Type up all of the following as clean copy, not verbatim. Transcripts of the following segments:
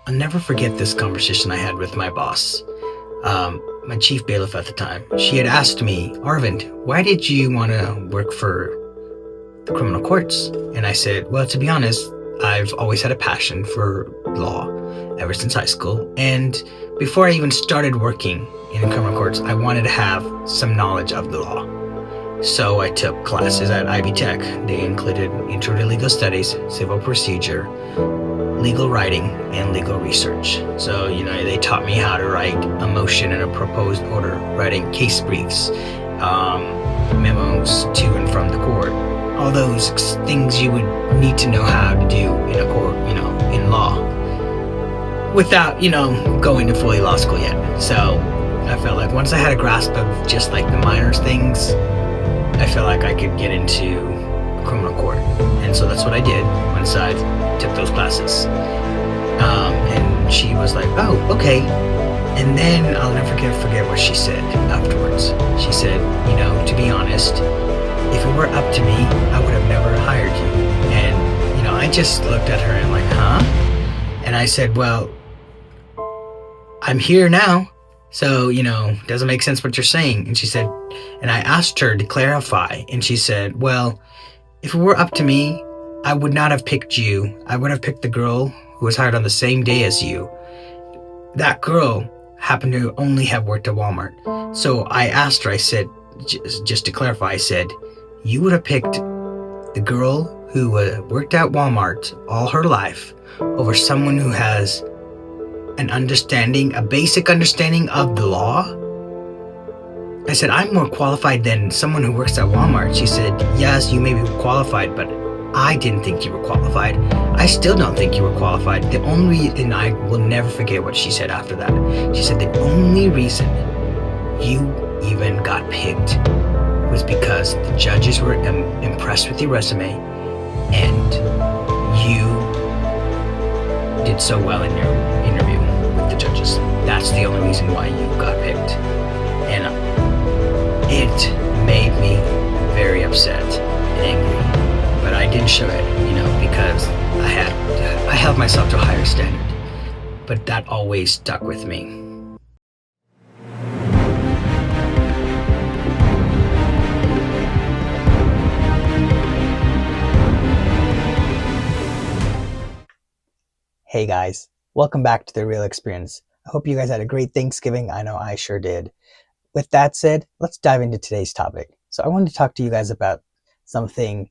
I'll never forget this conversation I had with my boss, my chief bailiff at the time. She had asked me, Arvind, why did you want to work for the criminal courts? And I said, well, to be honest, I've always had a passion for law ever since high school. And before I even started working in the criminal courts, I wanted to have some knowledge of the law. So I took classes at Ivy Tech. They included Intro to Legal Studies, Civil Procedure, legal writing, and legal research. So, they taught me how to write a motion and a proposed order, writing case briefs, memos to and from the court, all those things you would need to know how to do in a court, in law, without, going to fully law school yet. So I felt like once I had a grasp of just like the minor things, I felt like I could get into criminal court. And so that's what I did once I took those classes. And she was like, oh, okay. And then I'll never forget what she said afterwards. She said, to be honest, if it were up to me, I would have never hired you. And, I just looked at her and like, huh? And I said, well, I'm here now. So, doesn't make sense what you're saying. And she said, and I asked her to clarify. And she said, well, if it were up to me, I would not have picked you. I would have picked the girl who was hired on the same day as you. That girl happened to only have worked at Walmart. So I asked her, I said, just to clarify, I said, you would have picked the girl who worked at Walmart all her life over someone who has a basic understanding of the law? I said, I'm more qualified than someone who works at Walmart. She said, yes, you may be qualified, but I didn't think you were qualified. I still don't think you were qualified. The only reason, I will never forget what she said after that. She said, the only reason you even got picked was because the judges were impressed with your resume and you did so well in your interview with the judges. That's the only reason why you got picked. And it made me very upset and angry. But I didn't show it, because I held myself to a higher standard. But that always stuck with me. Hey guys, welcome back to The Real Experience. I hope you guys had a great Thanksgiving. I know I sure did. With that said, let's dive into today's topic. So I wanted to talk to you guys about something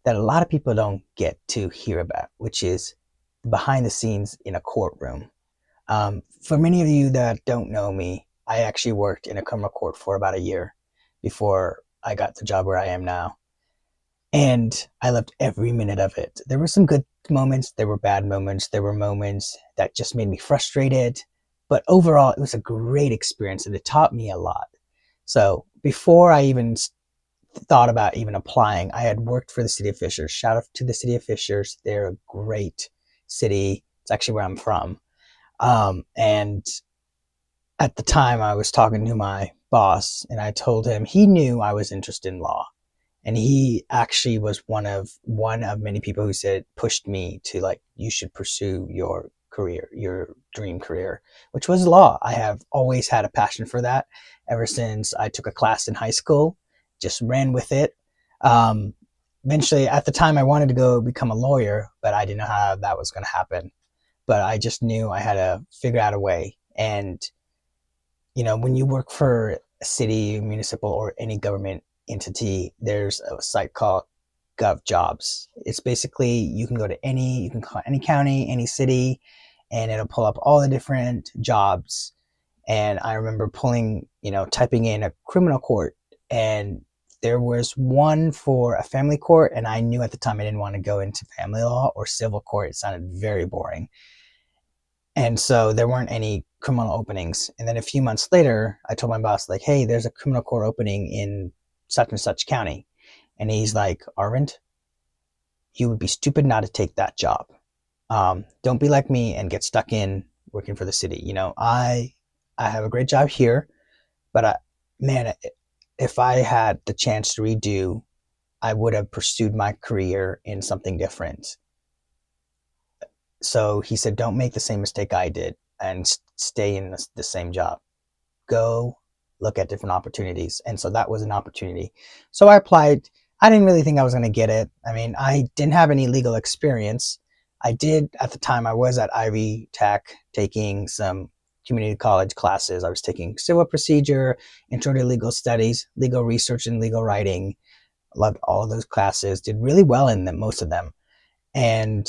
that a lot of people don't get to hear about, which is behind the scenes in a courtroom. For many of you that don't know me, I actually worked in a criminal court for about a year before I got the job where I am now. And I loved every minute of it. There were some good moments, there were bad moments, there were moments that just made me frustrated. But overall, it was a great experience and it taught me a lot. So before I even thought about even applying, I had worked for the city of Fishers. Shout out to the city of Fishers. They're a great city. It's actually where I'm from. And at the time I was talking to my boss and I told him he knew I was interested in law. And he actually was one of many people who pushed me to like, you should pursue your career, your dream career, which was law. I have always had a passion for that ever since I took a class in high school, just ran with it. Eventually, at the time, I wanted to go become a lawyer, but I didn't know how that was going to happen. But I just knew I had to figure out a way. And, when you work for a city, municipal, or any government entity, there's a site called GovJobs. It's basically, you can call any county, any city, and it'll pull up all the different jobs. And I remember typing in a criminal court, and there was one for a family court, and I knew at the time I didn't want to go into family law or civil court. It sounded very boring. And so there weren't any criminal openings. And then a few months later, I told my boss, like, hey, there's a criminal court opening in such and such county. And he's like, Arvind, you would be stupid not to take that job. Don't be like me and get stuck in working for the city. I have a great job here, but if I had the chance to redo, I would have pursued my career in something different. So he said, don't make the same mistake I did and stay in the same job. Go look at different opportunities. And so that was an opportunity. So I applied. I didn't really think I was going to get it. I mean, I didn't have any legal experience. I did at the time. I was at Ivy Tech taking some community college classes. I was taking civil procedure, intro to legal studies, legal research, and legal writing. Loved all of those classes. Did really well in them, most of them. And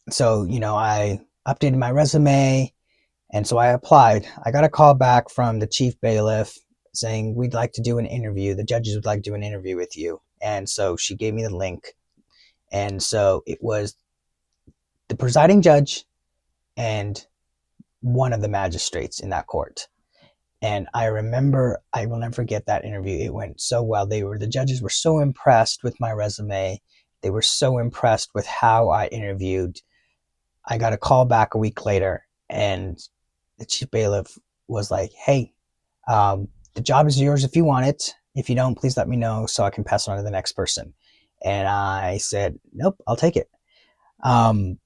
so, I updated my resume, and so I applied. I got a call back from the chief bailiff saying, we'd like to do an interview. The judges would like to do an interview with you. And so she gave me the link. And so it was the presiding judge and one of the magistrates in that court. And I remember, I will never forget that interview. It went so well. The judges were so impressed with my resume. They were so impressed with how I interviewed. I got a call back a week later, and the chief bailiff was like, hey, the job is yours if you want it. If you don't, please let me know so I can pass it on to the next person. And I said, nope, I'll take it. And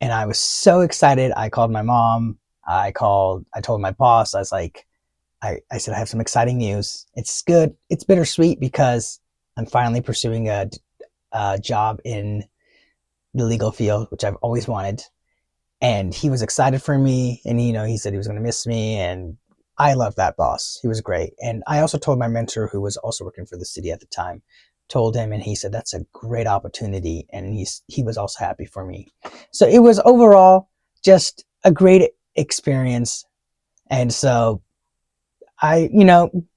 I was so excited. I called my mom. I told my boss, I was like, I said, I have some exciting news. It's good. It's bittersweet because I'm finally pursuing a job in the legal field, which I've always wanted. And he was excited for me, and he said he was going to miss me, and I love that boss. He was great. And I also told my mentor, who was also working for the city at the time, told him, and he said that's a great opportunity, and he was also happy for me. So it was overall just a great experience. And so I,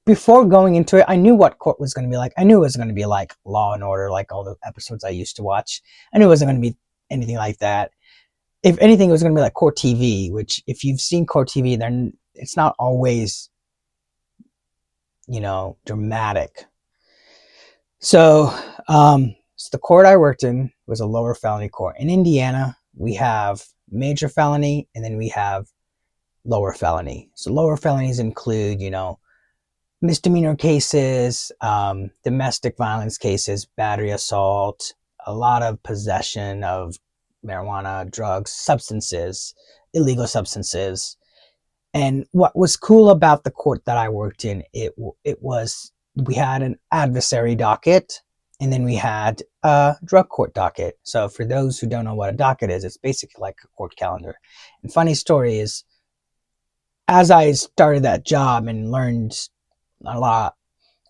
before going into it, I knew what court was going to be like. I knew it was going to be like Law and Order, like all the episodes I used to watch. I knew it wasn't going to be anything like that. If anything, it was going to be like court TV, which if you've seen court TV, then it's not always, dramatic. So, so the court I worked in was a lower felony court. In Indiana, we have major felony, and then we have lower felony. So lower felonies include, misdemeanor cases, domestic violence cases, battery assault, a lot of possession of marijuana, drugs, substances, illegal substances. And what was cool about the court that I worked in, it was, we had an adversary docket, and then we had a drug court docket. So for those who don't know what a docket is, it's basically like a court calendar. And funny story is, as I started that job and learned a lot,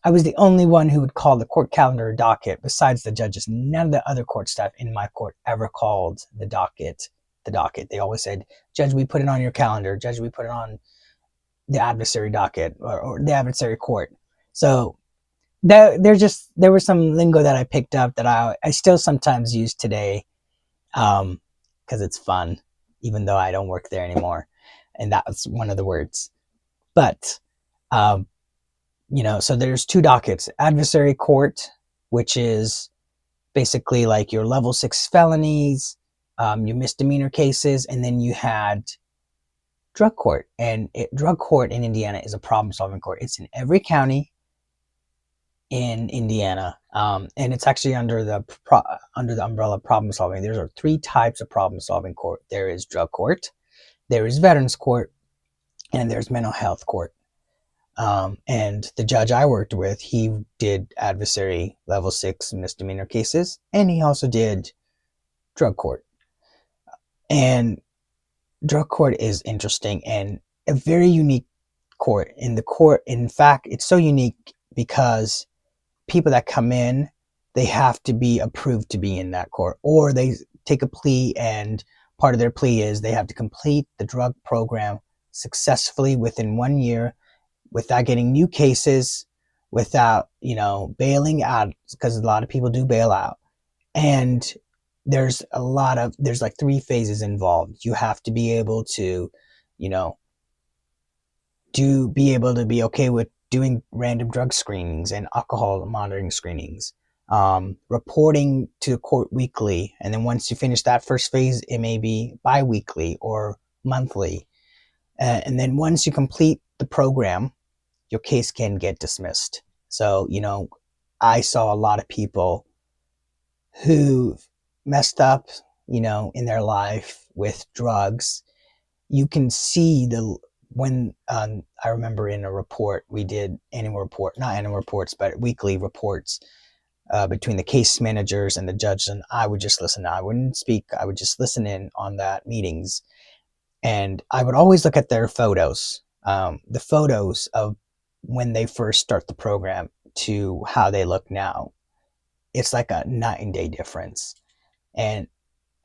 I was the only one who would call the court calendar a docket besides the judges. None of the other court staff in my court ever called the docket the docket. They always said, Judge, we put it on your calendar. Judge, we put it on the adversary docket or the adversary court. So there was some lingo that I picked up that I still sometimes use today, because it's fun, even though I don't work there anymore. And that's one of the words. But so there's two dockets: adversary court, which is basically like your level 6 felonies, your misdemeanor cases, and then you had drug court. And drug court in Indiana is a problem-solving court. It's in every county in Indiana, and it's actually under the umbrella of problem solving. There are 3 types of problem-solving court. There is drug court, there is veterans court, and there's mental health court. And the judge I worked with, he did adversary level 6 misdemeanor cases, and he also did drug court. And drug court is interesting and a very unique court. In fact, it's so unique because people that come in, they have to be approved to be in that court, or they take a plea, and part of their plea is they have to complete the drug program successfully within 1 year, without getting new cases, without, bailing out, because a lot of people do bail out. And there's like 3 phases involved. You have to be able to, be okay with doing random drug screenings and alcohol monitoring screenings, reporting to the court weekly. And then once you finish that first phase, it may be bi-weekly or monthly. And then once you complete the program, your case can get dismissed. So, I saw a lot of people who messed up, in their life with drugs, you can see when I remember in a report we did, not annual reports, but weekly reports between the case managers and the judge, and I would just listen. I wouldn't speak. I would just listen in on that meetings, and I would always look at their photos, the photos of when they first start the program to how they look now. It's like a night and day difference, and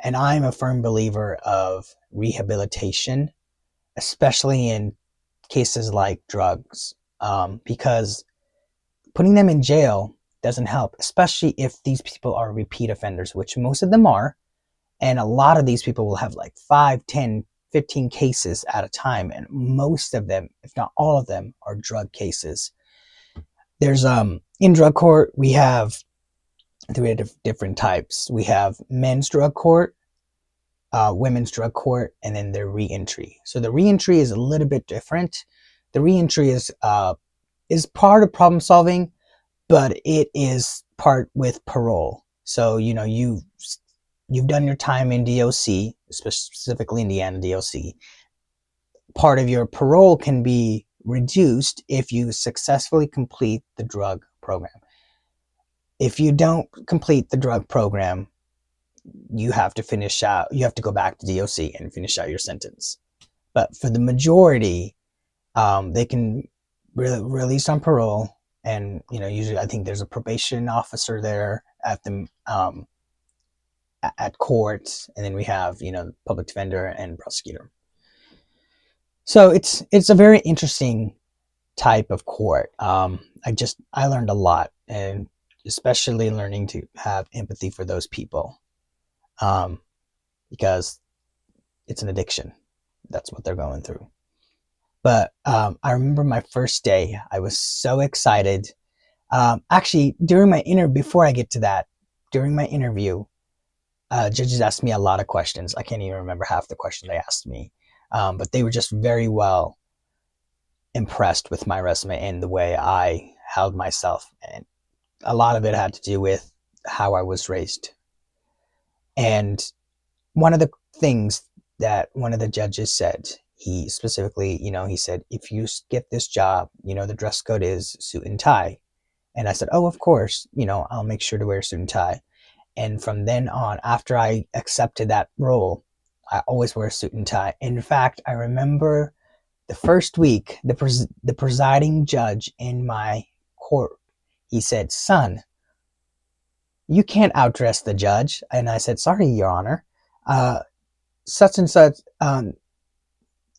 I'm a firm believer of rehabilitation, especially in cases like drugs, because putting them in jail doesn't help, especially if these people are repeat offenders, which most of them are. And a lot of these people will have like 5, 10, 15 cases at a time. And most of them, if not all of them, are drug cases. There's, in drug court, we have 3 different types. We have men's drug court, women's drug court, and then their reentry. So the reentry is a little bit different. The reentry is part of problem solving, but it is part with parole. So you've done your time in DOC, specifically Indiana DOC. Part of your parole can be reduced if you successfully complete the drug program. If you don't complete the drug program, you have to go back to DOC and finish out your sentence. But for the majority, they can release on parole, and usually I think there's a probation officer there at the at court, and then we have public defender and prosecutor. So it's a very interesting type of court. I learned a lot, and especially learning to have empathy for those people, because it's an addiction. That's what they're going through. But I remember my first day. I was so excited. Actually, before I get to that, during my interview, judges asked me a lot of questions. I can't even remember half the questions they asked me, but they were just very well impressed with my resume and the way I held myself. And a lot of it had to do with how I was raised. And one of the things that one of the judges said, he specifically, he said, if you get this job, the dress code is suit and tie. And I said, oh, of course, I'll make sure to wear a suit and tie. And from then on, after I accepted that role, I always wear a suit and tie. In fact, I remember the first week, the presiding judge in my court, he said, son, you can't outdress the judge. And I said, sorry, Your Honor. Such and such,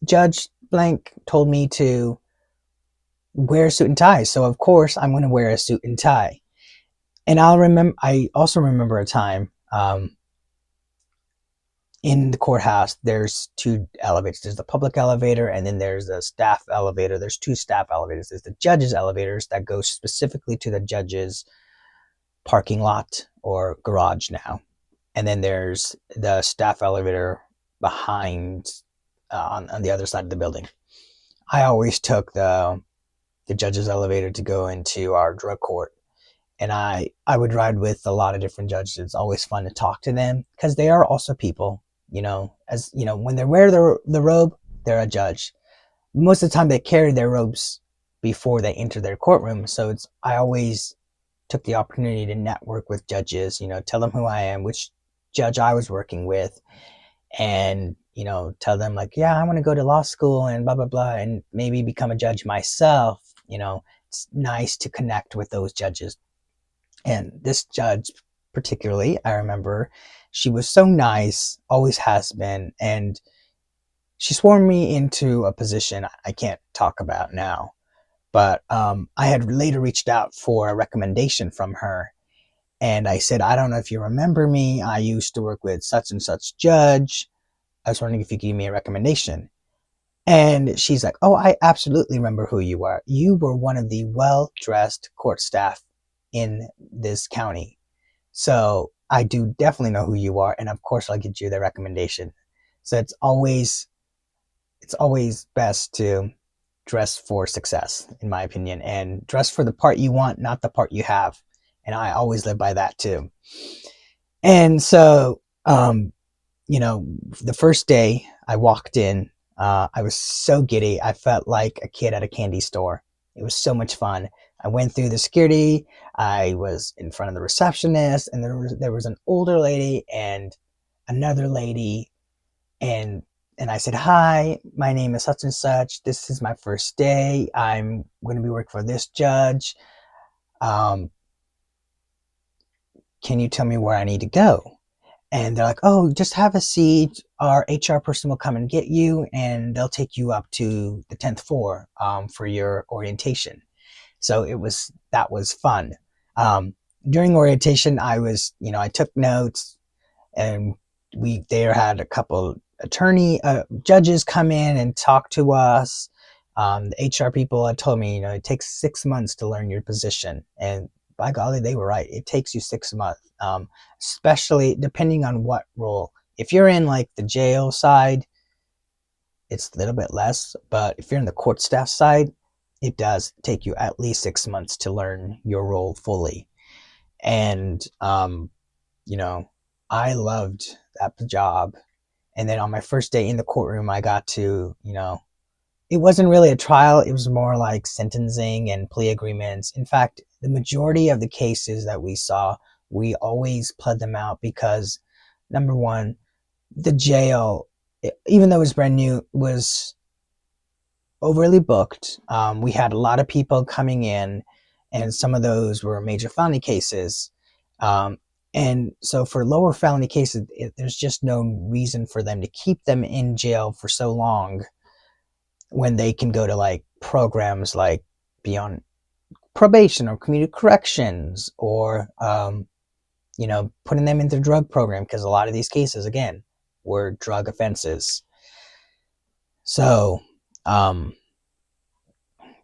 Judge blank told me to wear a suit and tie. So of course I'm going to wear a suit and tie. And I also remember a time, in the courthouse, there's 2 elevators. There's the public elevator, and then there's the staff elevator. There's 2 staff elevators. There's the judge's elevators that go specifically to the judge's parking lot or garage now. And then there's the staff elevator behind, on the other side of the building. I always took the judge's elevator to go into our drug court. And I would ride with a lot of different judges. It's always fun to talk to them because they are also people, when they wear the robe, they're a judge. Most of the time they carry their robes before they enter their courtroom. So I always took the opportunity to network with judges, tell them who I am, which judge I was working with, and, tell them like, yeah, I want to go to law school and blah, blah, blah, and maybe become a judge myself. It's nice to connect with those judges. And this judge particularly, I remember, she was so nice, always has been, and she swore me into a position I can't talk about now. But I had later reached out for a recommendation from her. And I said, I don't know if you remember me. I used to work with such and such judge. I was wondering if you could give me a recommendation. And she's like, oh, I absolutely remember who you are. You were one of the well-dressed court staff in this county. So I do definitely know who you are. And of course, I'll get you the recommendation. So it's always best to dress for success, in my opinion, and dress for the part you want, not the part you have. And I always live by that too. And so the first day I walked in, I was so giddy. I felt like a kid at a candy store. It was so much fun. I went through the security. I was in front of the receptionist, and there was an older lady and another lady, and I said, "Hi, my name is such and such. This is my first day. I'm going to be working for this judge. Um, can you tell me where I need to go?" And they're like, "Oh, just have a seat. Our HR person will come and get you, and they'll take you up to the 10th floor for your orientation." So that was fun. Um, During orientation, I took notes, and we there had a couple judges come in and talk to us. The HR people had told me, it takes 6 months to learn your position, and by golly, they were right. It takes you 6 months, especially depending on what role. If you're in like the jail side, it's a little bit less, but if you're in the court staff side, it does take you at least 6 months to learn your role fully. And you know, I loved that job. And then on my first day in the courtroom, I got to, it wasn't really a trial. It was more like sentencing and plea agreements. In fact, the majority of the cases that we saw, we always pled them out because, number one, the jail, even though it was brand new, was overly booked. We had a lot of people coming in, and some of those were major felony cases. Um, and so for lower felony cases, there's just no reason for them to keep them in jail for so long when they can go to like programs like beyond probation or community corrections, or putting them into the drug program, because a lot of these cases, again, were drug offenses. So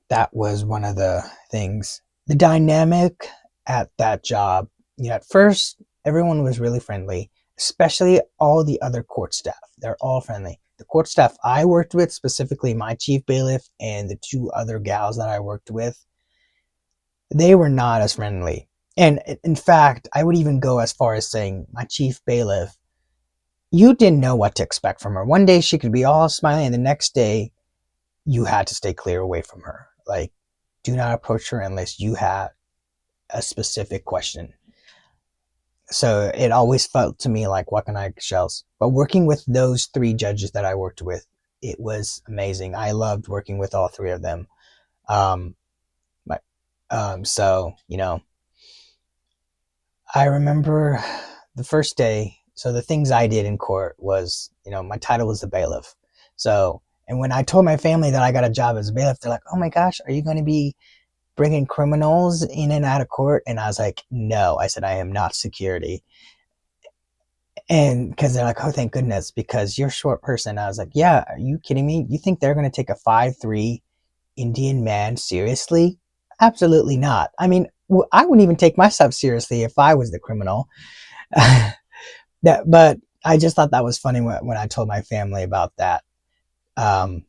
that was one of the things. The dynamic at that job, at first, everyone was really friendly, especially all the other court staff. They're all friendly. The court staff I worked with, specifically my chief bailiff and the two other gals that I worked with, they were not as friendly. And in fact, I would even go as far as saying my chief bailiff, you didn't know what to expect from her. One day she could be all smiling, and the next day you had to stay clear away from her. Like, do not approach her unless you have a specific question. So it always felt to me like walking on eggshells. But working with those three judges that I worked with, it was amazing. I loved working with all three of them. Um, but, so, I remember the first day. So the things I did in court was, my title was the bailiff. So, and when I told my family that I got a job as a bailiff, they're like, "Oh my gosh, are you going to be bringing criminals in and out of court?" And I was like, "No." I said, "I am not security." And because they're like, "Oh, thank goodness, because you're a short person." I was like, "Yeah, are you kidding me? You think they're going to take a 5'3" Indian man seriously? Absolutely not. I mean, I wouldn't even take myself seriously if I was the criminal. But I just thought that was funny when I told my family about that. Um,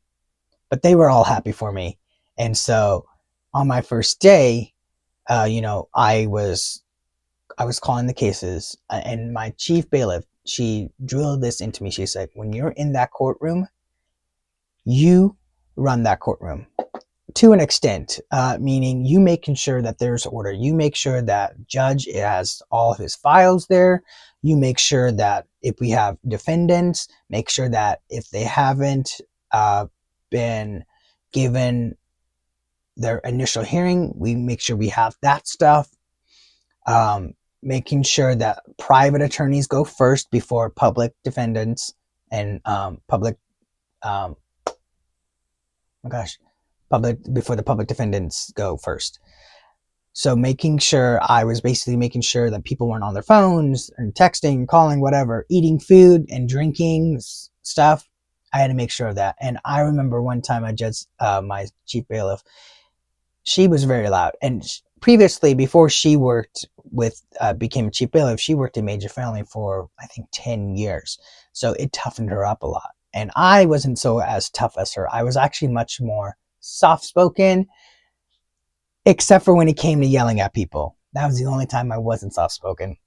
but they were all happy for me. And so on my first day, I was calling the cases, and my chief bailiff, she drilled this into me. She said, "When you're in that courtroom, you run that courtroom to an extent, meaning you making sure that there's order. You make sure that judge has all of his files there. You make sure that if we have defendants, make sure that if they haven't been given their initial hearing, we make sure we have that stuff. Making sure that private attorneys go first before public defendants, and public, oh my gosh, public before the public defendants go first." So I was basically making sure that people weren't on their phones and texting, calling, whatever, eating food and drinking stuff. I had to make sure of that. And I remember one time my chief bailiff, she was very loud. And previously, before she became a chief bailiff, she worked in major felony for, I think, 10 years. So it toughened her up a lot. And I wasn't so as tough as her. I was actually much more soft-spoken, except for when it came to yelling at people. That was the only time I wasn't soft-spoken.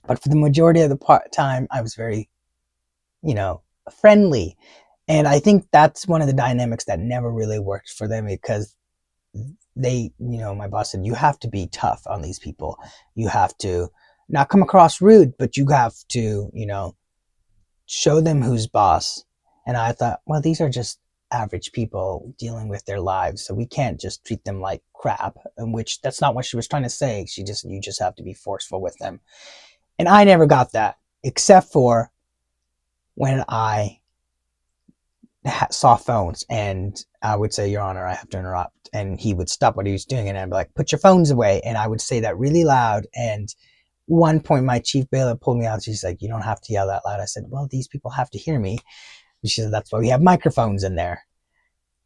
But for the majority of the time, I was very friendly. And I think that's one of the dynamics that never really worked for them, because my boss said, you have to be tough on these people. You have to not come across rude, but you have to, show them who's boss. And I thought, well, these are just average people dealing with their lives, so we can't just treat them like crap. In which that's not what she was trying to say. You just have to be forceful with them. And I never got that, except for when I saw phones, and I would say, Your Honor, I have to interrupt. And he would stop what he was doing, and I'd be like, put your phones away. And I would say that really loud. And one point, my chief bailiff pulled me out. She's like, you don't have to yell that loud. I said, well, these people have to hear me. She said, that's why we have microphones in there.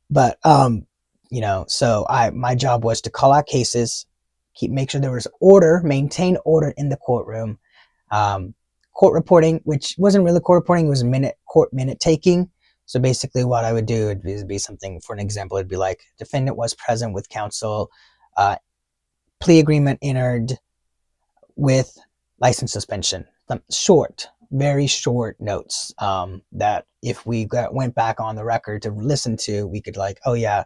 But, so my job was to call out cases, make sure there was order, maintain order in the courtroom. Court reporting, which wasn't really court reporting, it was court minute taking. So basically what I would do would be something, for an example, it'd be like, defendant was present with counsel, plea agreement entered with license suspension. Short, very short notes that if we went back on the record to listen to, we could like, oh yeah,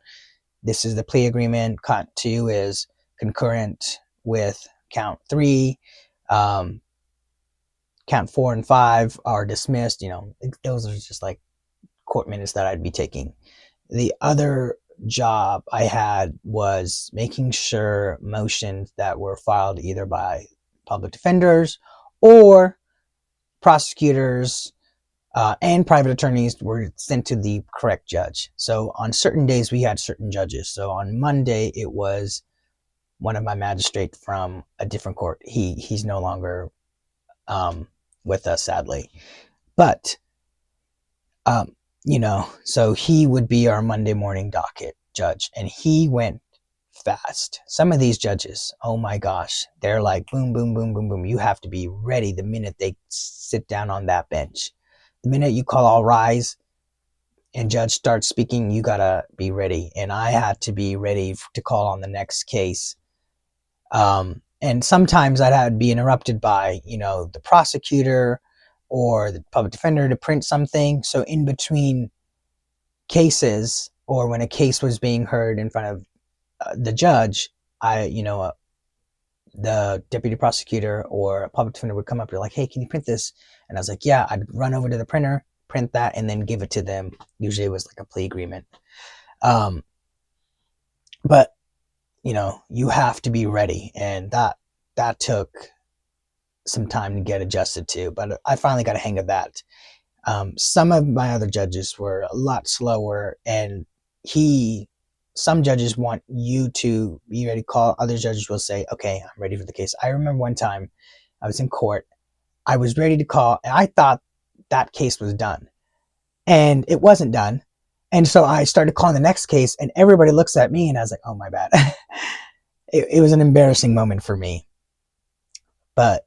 this is the plea agreement. Count 2 is concurrent with count 3. Count 4 and 5 are dismissed. Those are just like court minutes that I'd be taking. The other job I had was making sure motions that were filed either by public defenders or prosecutors and private attorneys were sent to the correct judge. So on certain days we had certain judges. So on Monday it was one of my magistrates from a different court. He's no longer with us, sadly. But so he would be our Monday morning docket judge, and he went fast. Some of these judges, oh my gosh, they're like boom, boom, boom, boom, boom. You have to be ready the minute they sit down on that bench. The minute you call all rise and judge starts speaking, you gotta be ready. And I had to be ready to call on the next case. And sometimes I'd have to be interrupted by, the prosecutor or the public defender to print something. So in between cases, or when a case was being heard in front of the judge, the deputy prosecutor or a public defender would come up. You're like, hey, can you print this? And I was like, yeah. I'd run over to the printer, print that, and then give it to them. Usually it was like a plea agreement. But you have to be ready, and that took some time to get adjusted to, but I finally got a hang of that. Some of my other judges were a lot slower, and some judges want you to be ready to call. Other judges will say, okay, I'm ready for the case. I remember one time I was in court. I was ready to call, and I thought that case was done, and it wasn't done. And so I started calling the next case, and everybody looks at me, and I was like, oh my bad. It was an embarrassing moment for me. But,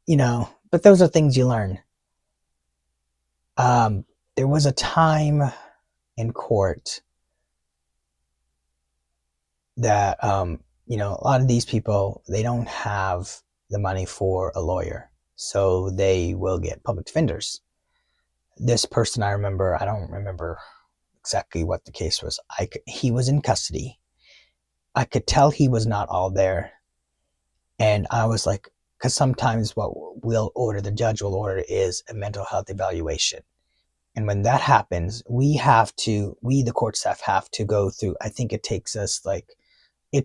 but those are things you learn. There was a time in court that, a lot of these people, they don't have the money for a lawyer, so they will get public defenders. This person I don't remember exactly what the case was. He was in custody. I could tell he was not all there. And I was like, because sometimes what the judge will order is a mental health evaluation. And when that happens, we, the court staff, have to go through, I think it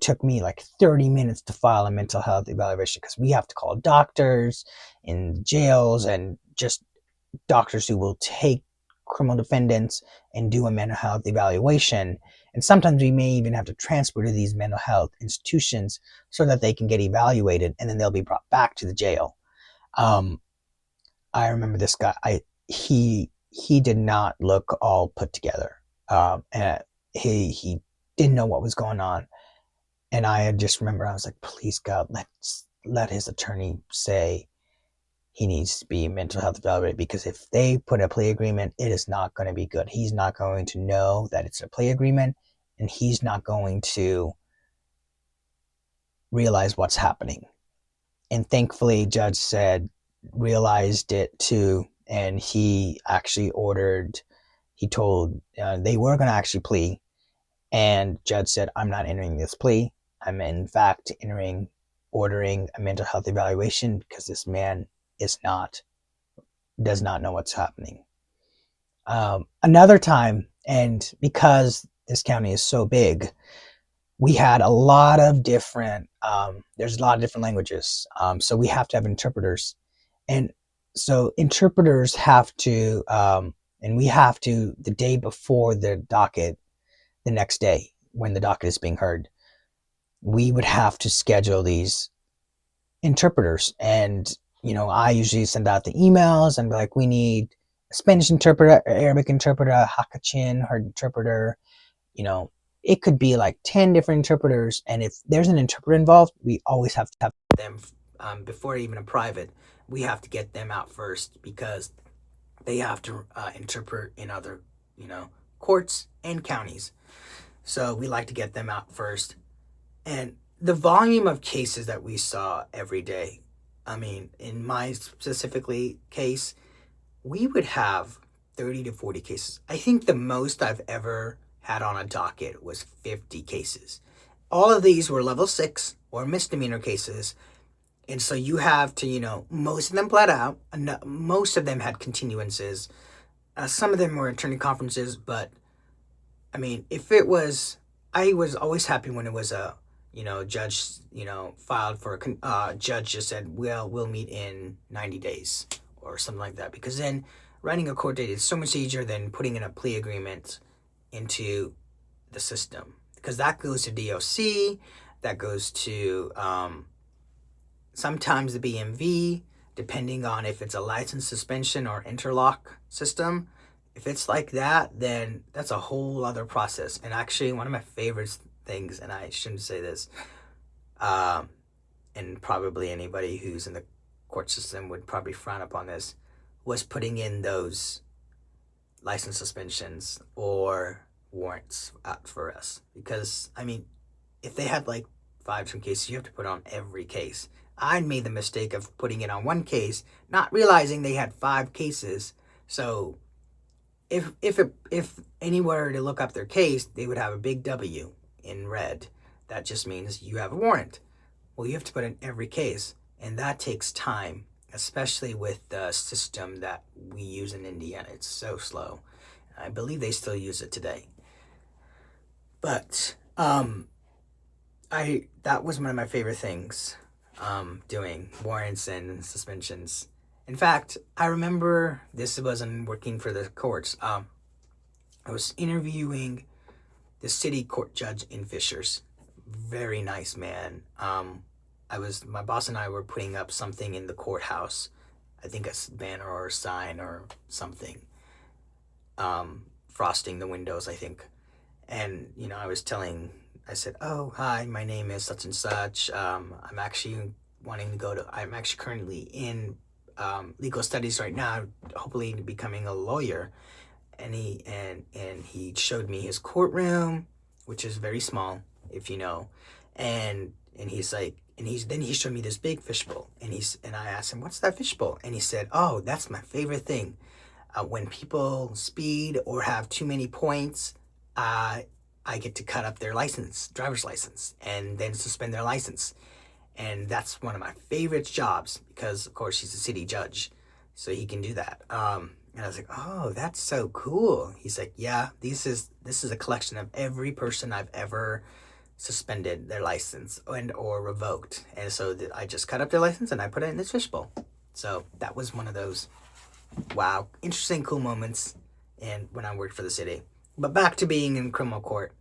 took me like 30 minutes to file a mental health evaluation, because we have to call doctors in jails and just doctors who will take criminal defendants and do a mental health evaluation. And sometimes we may even have to transfer to these mental health institutions so that they can get evaluated, and then they'll be brought back to the jail. I remember this guy, he did not look all put together. And he didn't know what was going on. And I just remember I was like, please God, let his attorney say he needs to be mental health evaluated, because if they put a plea agreement, it is not going to be good. He's not going to know that it's a plea agreement, and he's not going to realize what's happening. And thankfully, judge realized it too, and he actually he told they were going to actually plea, and judge said, I'm not entering this plea. I'm in fact ordering a mental health evaluation because this man does not know what's happening. Another time, and because this county is so big, we had a lot of different, there's a lot of different languages. So we have to have interpreters. And so interpreters have to, and we have to, the day before the docket, the next day when the docket is being heard, we would have to schedule these interpreters. And, I usually send out the emails and be like, we need a Spanish interpreter, Arabic interpreter, Hakachin, her interpreter. It could be like 10 different interpreters. And if there's an interpreter involved, we always have to have them before even a private. We have to get them out first because they have to interpret in other, courts and counties. So we like to get them out first. And the volume of cases that we saw every day, in my specifically case, we would have 30 to 40 cases. I think the most I've ever had on a docket was 50 cases. All of these were level 6 or misdemeanor cases. And so you have to, most of them bled out. Most of them had continuances. Some of them were attorney conferences. But, if it was, I was always happy when it was a, judge, filed for a judge just said, well, we'll meet in 90 days or something like that. Because then writing a court date is so much easier than putting in a plea agreement into the system. Because that goes to DOC, that goes to sometimes the BMV, depending on if it's a license suspension or interlock system. If it's like that, then that's a whole other process. And actually, one of my favorite things, and I shouldn't say this, and probably anybody who's in the court system would probably frown upon this, was putting in those license suspensions or warrants out for us. Because, if they had like 5 some cases, you have to put on every case. I made the mistake of putting it on one case, not realizing they had 5 cases. So if anyone were to look up their case, they would have a big W in red. That just means you have a warrant. Well, you have to put in every case, and that takes time, especially with the system that we use in Indiana. It's so slow. I believe they still use it today. But that was one of my favorite things, doing warrants and suspensions. In fact, I remember this wasn't working for the courts. I was interviewing the city court judge in Fishers. Very nice man. My boss and I were putting up something in the courthouse. I think a banner or a sign or something. Frosting the windows, I think. And, I said, oh, hi, my name is such and such. I'm actually currently in legal studies right now, hopefully becoming a lawyer. And he showed me his courtroom, which is very small, if you know. And he's like, then he showed me this big fishbowl. And I asked him, what's that fishbowl? And he said, oh, that's my favorite thing. When people speed or have too many points, I get to cut up their driver's license, and then suspend their license. And that's one of my favorite jobs because, of course, he's a city judge, so he can do that. And I was like, oh, that's so cool. He's like, yeah, this is a collection of every person I've ever suspended their license or revoked. And so I just cut up their license and I put it in this fishbowl. So that was one of those, wow, interesting, cool moments and when I worked for the city. But back to being in criminal court.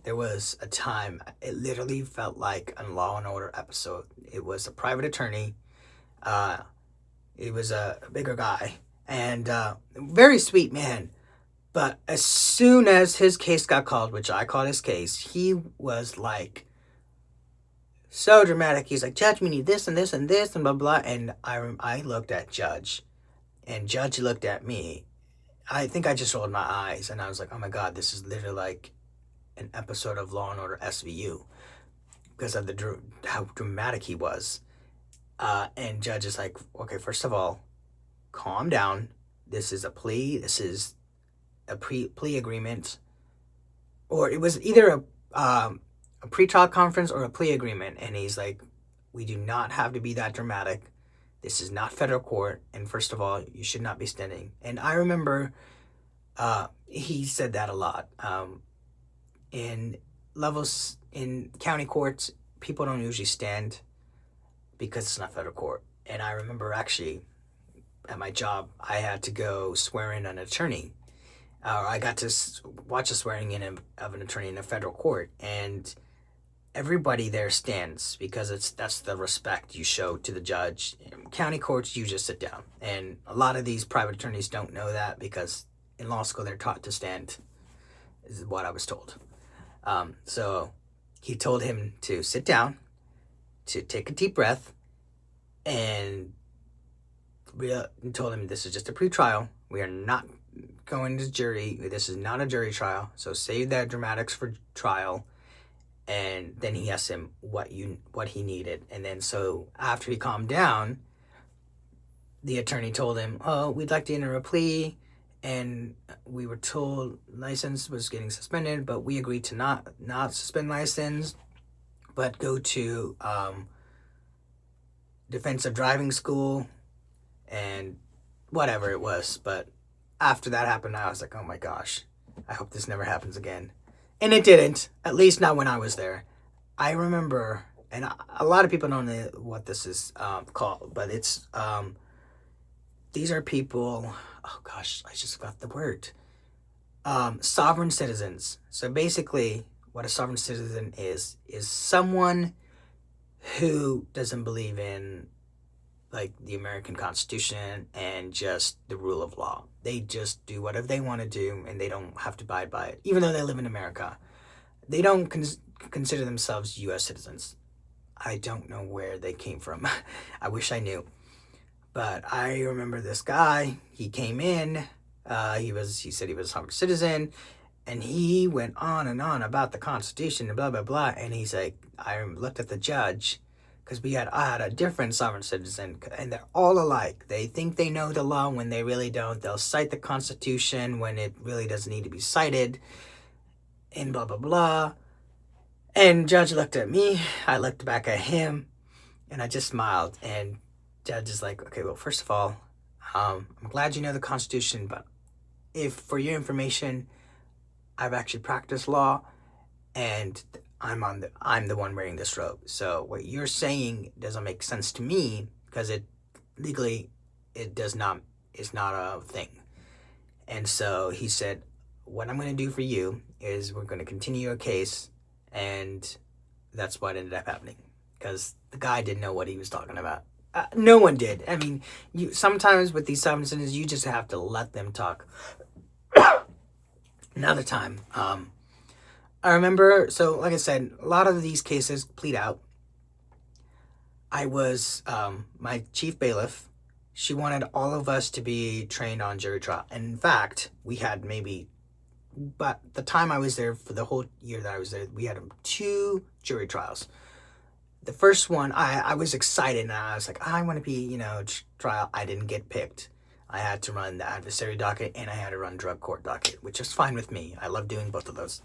There was a time, it literally felt like a Law and Order episode. It was a private attorney. It was a bigger guy and very sweet man. But as soon as his case got called, which I called his case, he was like so dramatic. He's like, Judge, we need this and this and this and blah, blah. And I looked at Judge. And Judge looked at me. I think I just rolled my eyes, and I was like, oh my God, this is literally like an episode of Law and Order SVU because of how dramatic he was. And judge is like, okay, first of all, calm down. This is a plea. This is a plea agreement, or it was either a pretrial conference or a plea agreement. And he's like, we do not have to be that dramatic. This is not federal court. And first of all, you should not be standing. And I remember he said that a lot. In levels in county courts, people don't usually stand because it's not federal court. And I remember actually at my job, I had to go swear in an attorney. I got to watch a swearing in of an attorney in a federal court, and everybody there stands because that's the respect you show to the judge. In county courts, you just sit down, and a lot of these private attorneys don't know that because in law school they're taught to stand, is what I was told. So he told him to sit down, to take a deep breath, and told him this is just a pretrial. We are not going to jury. This is not a jury trial. So save that dramatics for trial. And then he asked him what he needed. And then so after he calmed down, the attorney told him, oh, we'd like to enter a plea. And we were told license was getting suspended, but we agreed to not suspend license, but go to defensive driving school and whatever it was. But after that happened, I was like, oh my gosh, I hope this never happens again. And it didn't, at least not when I was there. I remember, and a lot of people don't know what this is called, but it's, these are people, oh gosh, I just got the word. Sovereign citizens. So basically, what a sovereign citizen is someone who doesn't believe in like the American Constitution and just the rule of law. They just do whatever they want to do, and they don't have to abide by it, even though they live in America. They don't consider themselves U.S. citizens. I don't know where they came from. I wish I knew. But I remember this guy. He came in. He said he was a sovereign citizen, and he went on and on about the Constitution and blah blah blah. And he's like, I looked at the judge, because I had a different sovereign citizen, and they're all alike. They think they know the law when they really don't. They'll cite the Constitution when it really doesn't need to be cited, and blah, blah, blah. And judge looked at me, I looked back at him, and I just smiled. And judge is like, okay, well, first of all, I'm glad you know the Constitution, but if, for your information, I've actually practiced law, and I'm the one wearing this robe. So what you're saying doesn't make sense to me because legally is not a thing. And so he said, what I'm going to do for you is we're going to continue your case. And that's what ended up happening, because the guy didn't know what he was talking about. No one did. I mean, sometimes with these sovereign citizens, you just have to let them talk. Another time, I remember, so like I said, a lot of these cases plead out. I was, my chief bailiff, she wanted all of us to be trained on jury trial. And in fact, we had but the time I was there, for the whole year that I was there, we had 2 jury trials. The first one, I was excited, and I was like, I want to be, trial. I didn't get picked. I had to run the adversary docket, and I had to run drug court docket, which is fine with me. I love doing both of those.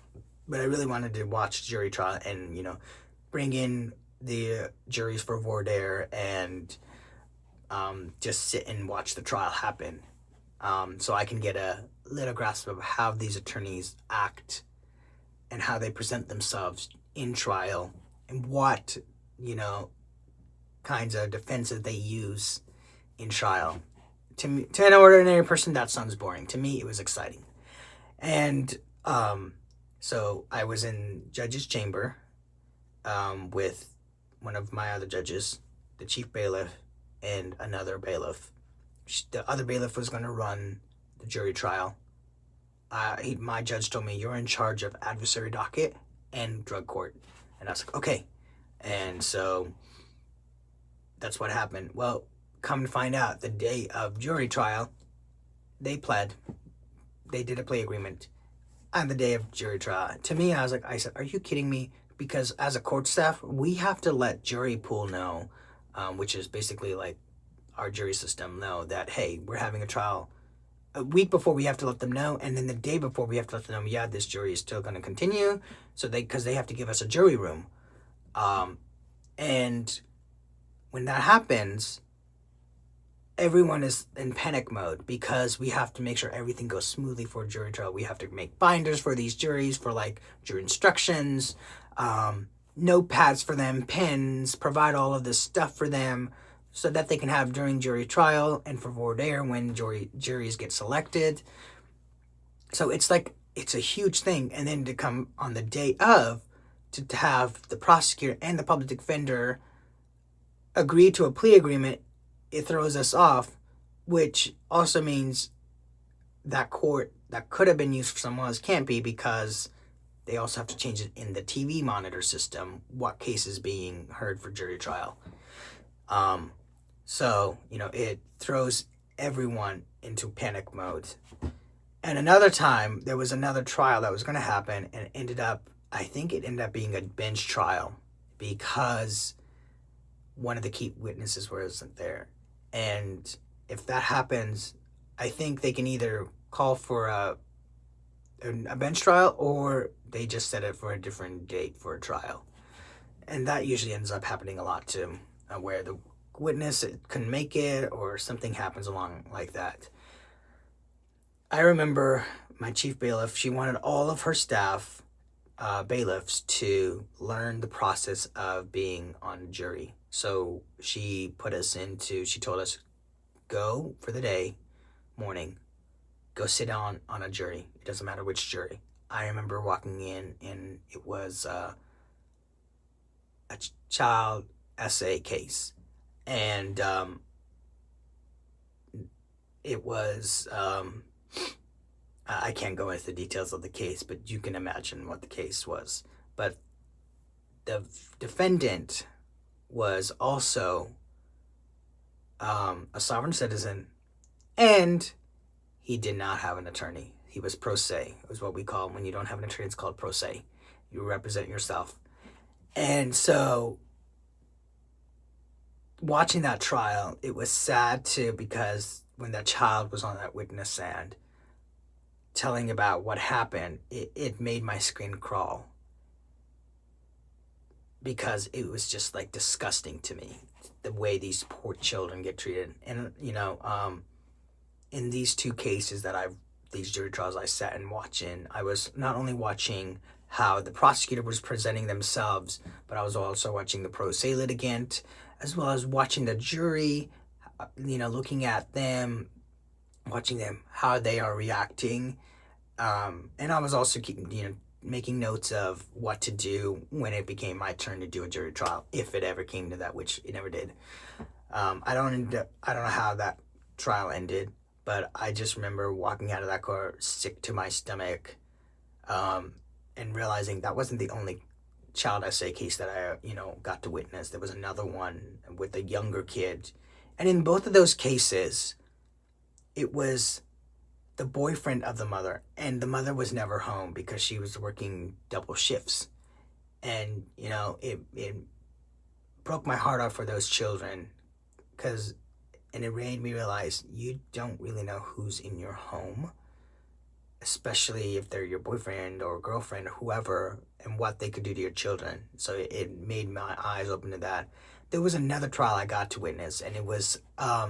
But I really wanted to watch jury trial and, bring in the juries for voir dire and just sit and watch the trial happen. So I can get a little grasp of how these attorneys act and how they present themselves in trial and what, kinds of defenses they use in trial. To me, to an ordinary person, that sounds boring. To me, it was exciting. And so I was in judge's chamber with one of my other judges, the chief bailiff, and another bailiff. The other bailiff was going to run the jury trial. My judge told me, you're in charge of adversary docket and drug court. And I was like, okay. And so that's what happened. Well, come to find out, the day of jury trial, they pled. They did a plea agreement on the day of jury trial. To me, I said, are you kidding me? Because as a court staff, we have to let jury pool know which is basically like our jury system, know that, hey, we're having a trial a week before we have to let them know, and then the day before we have to let them know, yeah, this jury is still going to continue. So because they have to give us a jury room. And when that happens, everyone is in panic mode because we have to make sure everything goes smoothly for a jury trial. We have to make binders for these juries for like jury instructions, notepads for them, pens, provide all of this stuff for them so that they can have during jury trial and for voir dire when juries get selected. So it's a huge thing. And then to come on the day of to have the prosecutor and the public defender agree to a plea agreement, it throws us off, which also means that court that could have been used for someone else can't be, because they also have to change it in the TV monitor system what case is being heard for jury trial. So, it throws everyone into panic mode. And another time, there was another trial that was going to happen, and I think it ended up being a bench trial because one of the key witnesses wasn't there. And if that happens, I think they can either call for a bench trial, or they just set it for a different date for a trial. And that usually ends up happening a lot too, where the witness couldn't make it or something happens along like that. I remember my chief bailiff, she wanted all of her staff, bailiffs, to learn the process of being on jury. So she told us, go for the day, morning, go sit on a jury. It doesn't matter which jury. I remember walking in, and it was a child essay case. And it was, I can't go into the details of the case, but you can imagine what the case was. But the defendant was also a sovereign citizen, and he did not have an attorney. He was pro se. It was what we call, when you don't have an attorney, it's called pro se. You represent yourself. And so watching that trial, it was sad too, because when that child was on that witness stand telling about what happened, it made my skin crawl, because it was just like disgusting to me, the way these poor children get treated. And in these two cases these jury trials I sat and watched in, I was not only watching how the prosecutor was presenting themselves, but I was also watching the pro se litigant, as well as watching the jury, looking at them, watching them, how they are reacting. And I was also making notes of what to do when it became my turn to do a jury trial, if it ever came to that, which it never did. I don't know how that trial ended, but I just remember walking out of that court sick to my stomach, and realizing that wasn't the only child essay case that I got to witness. There was another one with a younger kid, and in both of those cases, it was the boyfriend of the mother, and the mother was never home because she was working double shifts. And it broke my heart out for those children, and it made me realize you don't really know who's in your home, especially if they're your boyfriend or girlfriend or whoever, and what they could do to your children. So it made my eyes open to that. There was another trial I got to witness, and it was a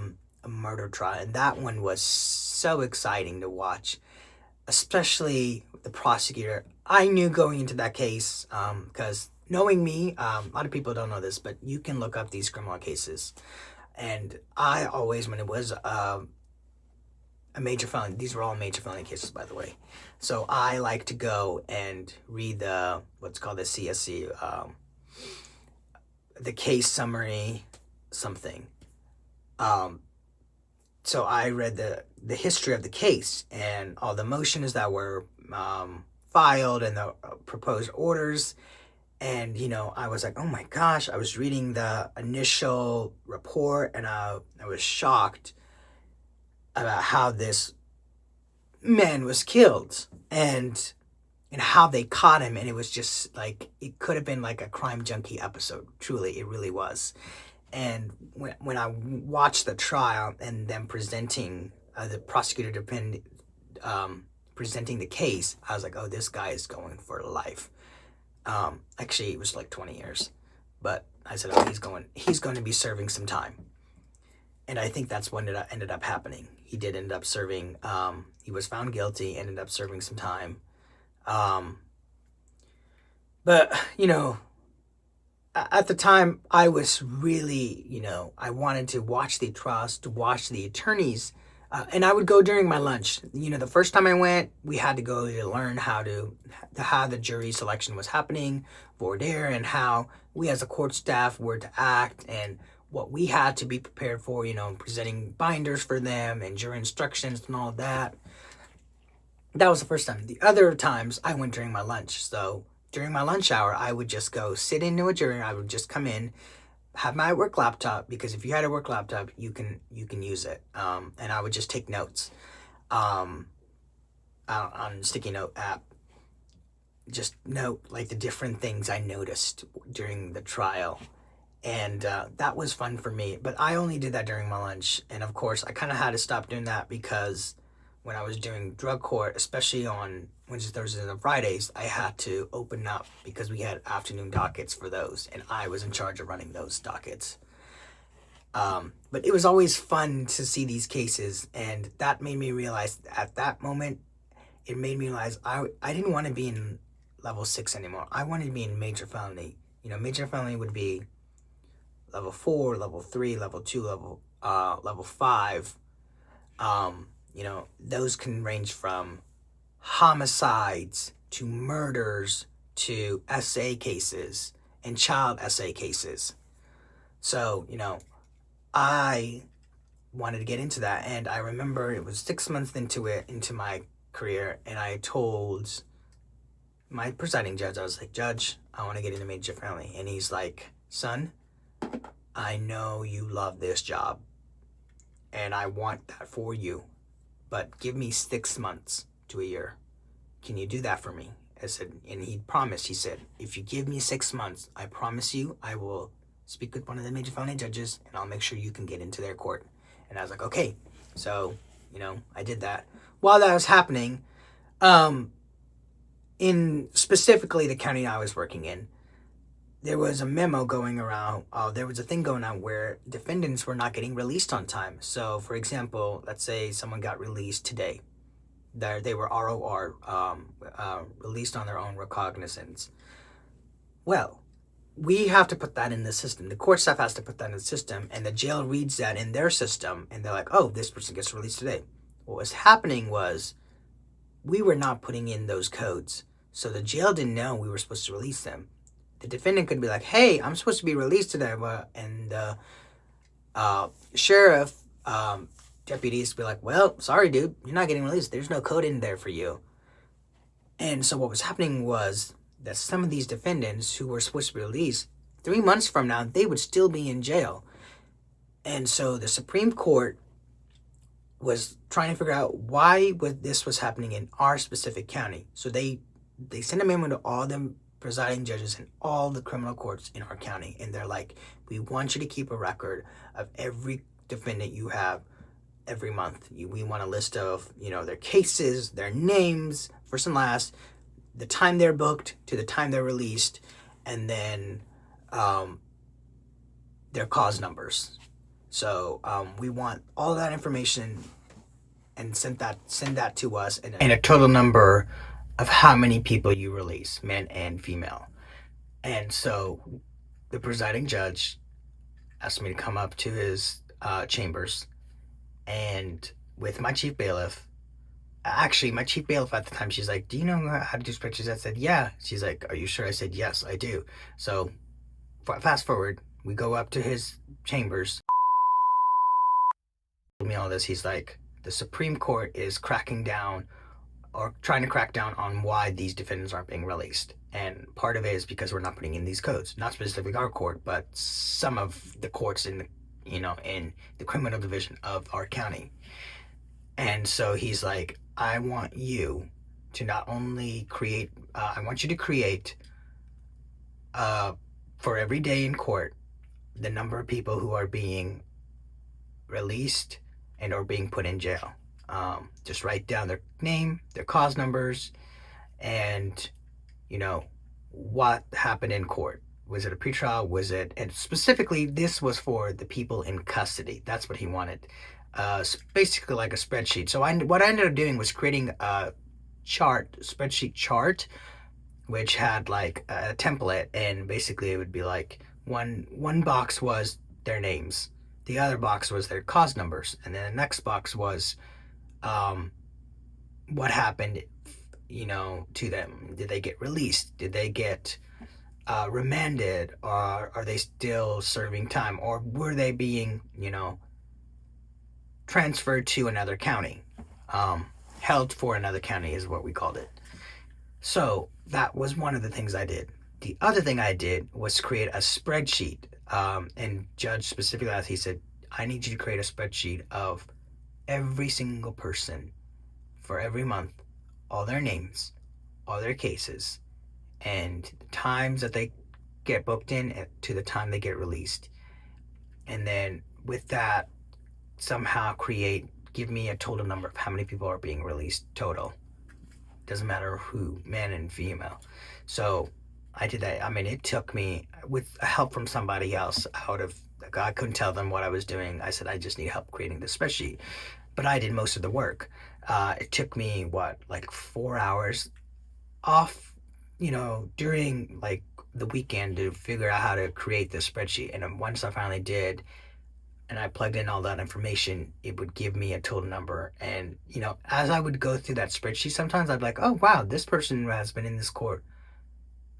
murder trial, and that one was so exciting to watch, especially the prosecutor. I knew going into that case, because knowing me, a lot of people don't know this, but you can look up these criminal cases. And I always, when it was a major felony, these were all major felony cases, by the way. So I like to go and read what's called the CSC, the case summary, something. So I read the history of the case and all the motions that were filed and the proposed orders. And, I was like, oh my gosh, I was reading the initial report, and I was shocked about how this man was killed and how they caught him. And it was just like, it could have been like a Crime Junkie episode. Truly, it really was. And when I watched the trial and them presenting the prosecutor presenting the case, I was like, oh, this guy is going for life. Actually, it was like 20 years, but I said, oh, he's going to be serving some time. And I think that's what ended up happening. He did end up serving. He was found guilty, ended up serving some time. But at the time, I was really, I wanted to watch the trials, to watch the attorneys, and I would go during my lunch. The first time I went, we had to go to learn how the jury selection was happening, voir dire, and how we as a court staff were to act, and what we had to be prepared for, presenting binders for them and jury instructions and all of that. That was the first time. The other times I went during my lunch. So during my lunch hour, I would just go sit into a jury. I would just come in, have my work laptop, because if you had a work laptop, you can use it. And I would just take notes on sticky note app. Just note like the different things I noticed during the trial. And that was fun for me. But I only did that during my lunch. And of course, I kind of had to stop doing that because when I was doing drug court, especially on Wednesdays, Thursdays, and Fridays, I had to open up because we had afternoon dockets for those, and I was in charge of running those dockets. But it was always fun to see these cases, and that made me realize at that moment, it made me realize I didn't want to be in level 6 anymore. I wanted to be in major felony. Major felony would be level 4, level 3, level 2, level 5. Those can range from homicides to murders to SA cases and child SA cases. So, I wanted to get into that. And I remember it was 6 months into my career, and I told my presiding judge, I was like, Judge, I want to get into major felony. And he's like, son, I know you love this job, and I want that for you. But give me 6 months to a year. Can you do that for me? I said, and he promised, he said, if you give me 6 months, I promise you, I will speak with one of the major felony judges, and I'll make sure you can get into their court. And I was like, okay. So, I did that. While that was happening, in specifically the county I was working in, there was a memo going around, there was a thing going on where defendants were not getting released on time. So, for example, let's say someone got released today. They were ROR, released on their own recognizance. Well, we have to put that in the system. The court staff has to put that in the system, and the jail reads that in their system, and they're like, oh, this person gets released today. What was happening was we were not putting in those codes, so the jail didn't know we were supposed to release them. The defendant could be like, hey, I'm supposed to be released today, and the sheriff deputies be like, well, sorry, dude, you're not getting released. There's no code in there for you. And so what was happening was that some of these defendants who were supposed to be released, 3 months from now, they would still be in jail. And so the Supreme Court was trying to figure out why this was happening in our specific county. So they sent a memo to all the presiding judges in all the criminal courts in our county, and they're like, we want you to keep a record of every defendant you have every month. We want a list of their cases, their names, first and last, the time they're booked to the time they're released, and then their cause numbers. So we want all that information, and send that to us, and a total number of how many people you release, men and female. And so the presiding judge asked me to come up to his chambers, and with my chief bailiff, actually my chief bailiff at the time, she's like, do you know how to do spreadsheets? I said, yeah. She's like, are you sure? I said, yes, I do. So fast forward, we go up to his chambers. Told me all this. He's like, the Supreme Court is cracking down, or trying to crack down on why these defendants aren't being released. And part of it is because we're not putting in these codes. Not specifically our court, but some of the courts in the criminal division of our county. And so he's like, I want you to not only create, I want you to create for every day in court the number of people who are being released and or being put in jail. Just write down their name, their cause numbers, and you know what happened in court. Was it a pretrial? Was it? And specifically, this was for the people in custody. That's what he wanted. Basically like a spreadsheet. So what I ended up doing was creating a spreadsheet chart, which had like a template, and basically it would be like one box was their names, the other box was their cause numbers, and then the next box was um, what happened, to them. Did they get released? Did they get remanded? Or are they still serving time? Or were they being, transferred to another county? Held for another county is what we called it. So that was one of the things I did. The other thing I did was create a spreadsheet. And Judge specifically asked, he said, I need you to create a spreadsheet of every single person for every month, all their names, all their cases, and the times that they get booked in to the time they get released. And then with that, somehow give me a total number of how many people are being released total. Doesn't matter who, man and female. So I did that. I mean, it took me, with help from somebody else, I couldn't tell them what I was doing. I said, I just need help creating this spreadsheet. But I did most of the work. It took me, like 4 hours off, during like the weekend to figure out how to create this spreadsheet. And then once I finally did, and I plugged in all that information, it would give me a total number. And, as I would go through that spreadsheet, sometimes I'd be like, oh, wow, this person has been in this court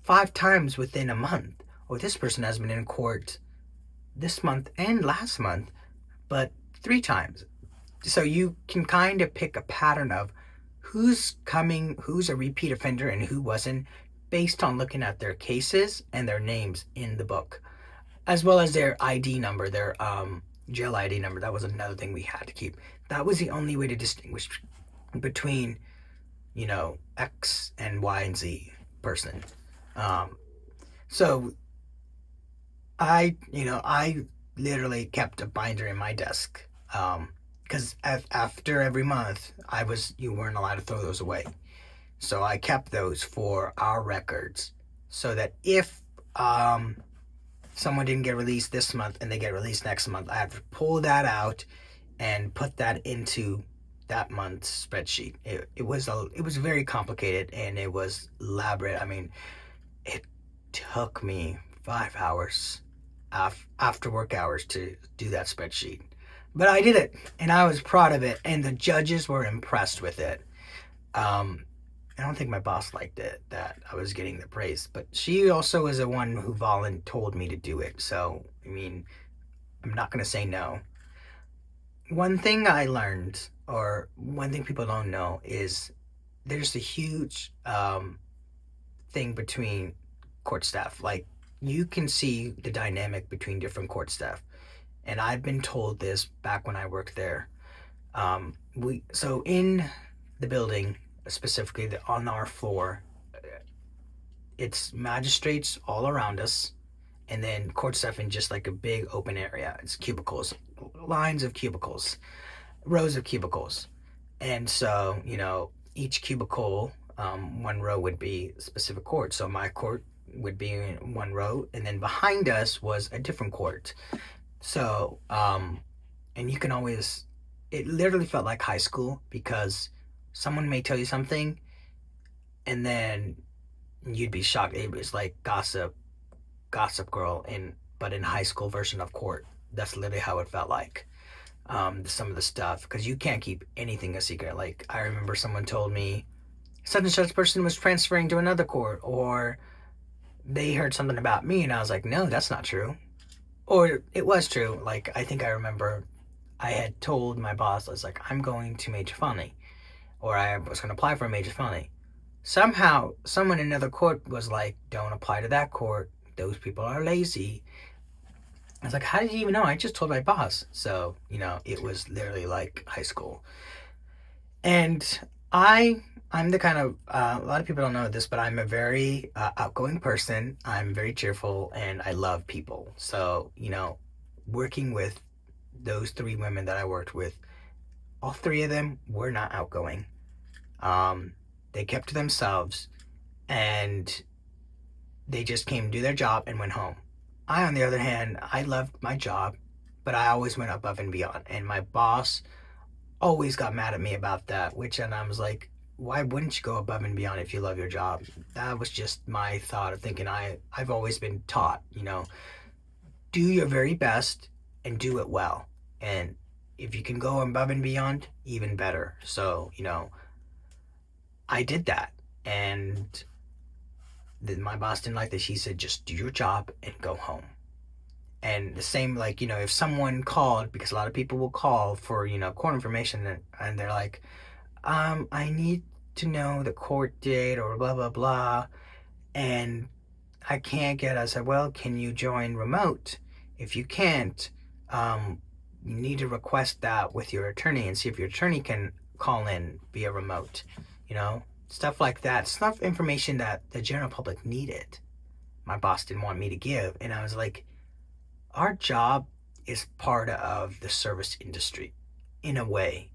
5 times within a month. Or this person has been in court this month and last month, but 3 times. So you can kind of pick a pattern of who's a repeat offender and who wasn't, based on looking at their cases and their names in the book, as well as their ID number, their jail ID number. That was another thing we had to keep. That was the only way to distinguish between, X and Y and Z person. So I literally kept a binder in my desk. Because after every month, you weren't allowed to throw those away. So I kept those for our records, so that if someone didn't get released this month and they get released next month, I have to pull that out and put that into that month's spreadsheet. It was very complicated, and it was elaborate. I mean, it took me 5 hours after work hours to do that spreadsheet. But I did it, and I was proud of it, and the judges were impressed with it. I don't think my boss liked it, that I was getting the praise, but she also was the one who told me to do it. So, I mean, I'm not going to say no. One thing I learned, or one thing people don't know, is there's a huge thing between court staff. Like, you can see the dynamic between different court staff. And I've been told this back when I worked there. So in the building, specifically on our floor, it's magistrates all around us, and then court staff in just like a big open area. It's cubicles, lines of cubicles, rows of cubicles. And so, each cubicle, one row would be specific court. So my court would be in one row, and then behind us was a different court. So, and you can always, it literally felt like high school, because someone may tell you something and then you'd be shocked. It was like Gossip Girl, but in high school version of court. That's literally how it felt like. Some of the stuff, because you can't keep anything a secret. Like, I remember someone told me such and such person was transferring to another court, or they heard something about me, and I was like, no, that's not true. Or it was true. Like, I think I remember I had told my boss, I was like, I'm going to major felony, or I was going to apply for a major felony. Somehow, someone in another court was like, don't apply to that court. Those people are lazy. I was like, how did you even know? I just told my boss. So, it was literally like high school. And I I'm the kind of, a lot of people don't know this, but I'm a very outgoing person. I'm very cheerful and I love people. So, working with those three women that I worked with, all three of them were not outgoing. Um, they kept to themselves and they just came to do their job and went home. I, on the other hand, I loved my job, but I always went above and beyond. And my boss always got mad at me about that, and I was like, why wouldn't you go above and beyond if you love your job? That was just my thought of thinking. I've always been taught, do your very best and do it well. And if you can go above and beyond, even better. So, I did that. And my boss didn't like that. She said, just do your job and go home. And the same, like, if someone called, because a lot of people will call for, court information, and they're like, I need to know the court date or blah, blah, blah. And I can't get, I said, well, can you join remote? If you can't, you need to request that with your attorney and see if your attorney can call in via remote, stuff like that. Stuff, information that the general public needed. My boss didn't want me to give. And I was like, our job is part of the service industry in a way,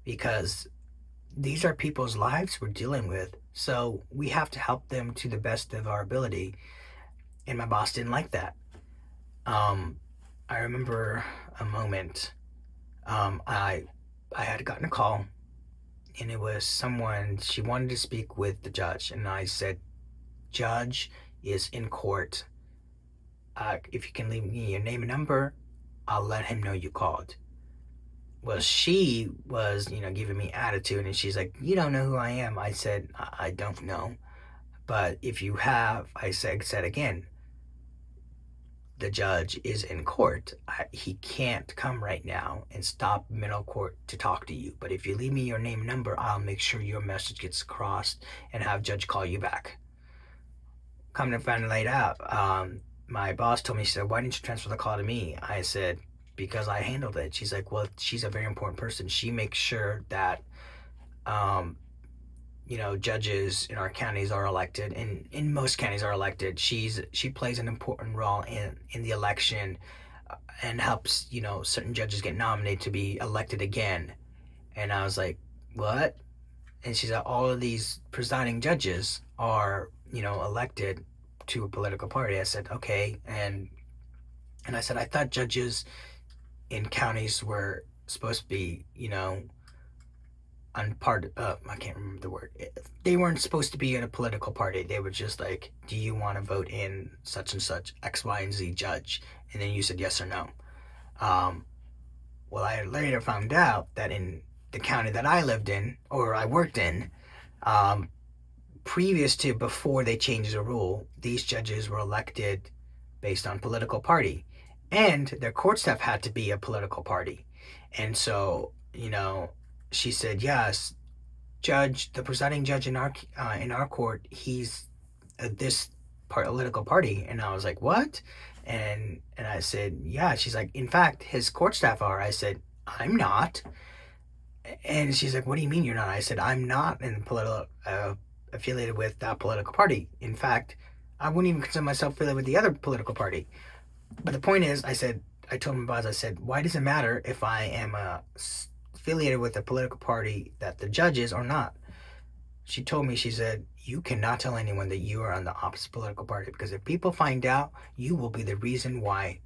because these are people's lives we're dealing with. So we have to help them to the best of our ability. And my boss didn't like that. I remember a moment. I had gotten a call, and it was someone, she wanted to speak with the judge, and I said, Judge is in court. If you can leave me your name and number, I'll let him know you called. Well, she was, giving me attitude, and she's like, you don't know who I am. I said, I don't know. But if you have, I said again, the judge is in court. He can't come right now and stop middle court to talk to you. But if you leave me your name and number, I'll make sure your message gets crossed and have judge call you back. Come to find it out, my boss told me, she said, why didn't you transfer the call to me? I said, because I handled it. She's like, well, she's a very important person. She makes sure that, judges in our counties are elected, and in most counties are elected. She plays an important role in the election, and helps, certain judges get nominated to be elected again. And I was like, what? And she's like, all of these presiding judges are, elected to a political party. I said, okay. And I said, I thought judges in counties were supposed to be, on part, I can't remember the word. They weren't supposed to be in a political party. They were just like, do you want to vote in such and such X, Y, and Z judge? And then you said yes or no. Well, I later found out that in the county that I lived in, or I worked in, before they changed the rule, these judges were elected based on political party, and their court staff had to be a political party. And so, she said, yes, the presiding judge in our court, he's this political party. And I was like, what? And I said, yeah. She's like, in fact, his court staff are. I said, I'm not. And she's like, what do you mean you're not? I said, I'm not in political affiliated with that political party. In fact, I wouldn't even consider myself affiliated with the other political party. But the point is, I told my boss, I said, why does it matter if I am affiliated with a political party that the judge is or not? She told me, she said, you cannot tell anyone that you are on the opposite political party, because if people find out, you will be the reason why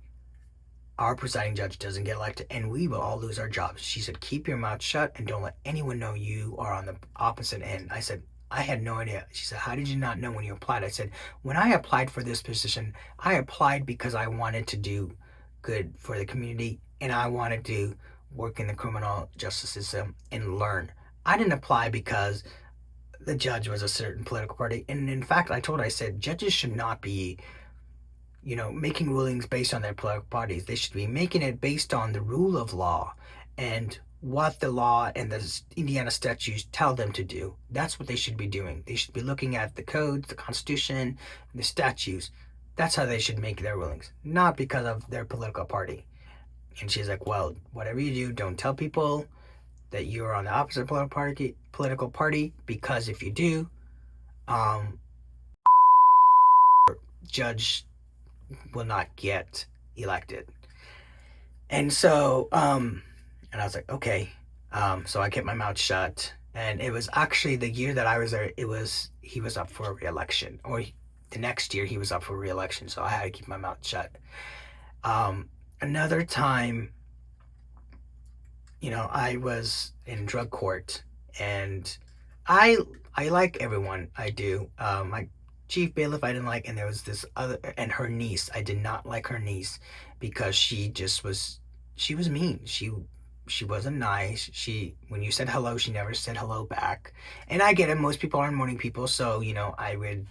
our presiding judge doesn't get elected, and we will all lose our jobs. She said, keep your mouth shut and don't let anyone know you are on the opposite end. I said, I had no idea. She said, how did you not know when you applied? I said, when I applied for this position, I applied because I wanted to do good for the community, and I wanted to work in the criminal justice system and learn. I didn't apply because the judge was a certain political party. And in fact, I said, judges should not be, making rulings based on their political parties. They should be making it based on the rule of law and what the law and the Indiana statutes tell them to do. That's what they should be doing. They should be looking at the codes, the Constitution, the statutes. That's how they should make their rulings, not because of their political party. And she's like, well, whatever you do, don't tell people that you are on the opposite political party, because if you do, um, judge will not get elected. And so, and I was like, okay. So I kept my mouth shut. And it was actually the year that I was there, he was up for a re-election. The next year he was up for re-election. So I had to keep my mouth shut. Another time, I was in drug court, and I I like everyone. I do. My chief bailiff I didn't like, and there was this other, and her niece. I did not like her niece because she was mean. She wasn't nice. When you said hello, she never said hello back. And I get it. Most people aren't morning people, so I would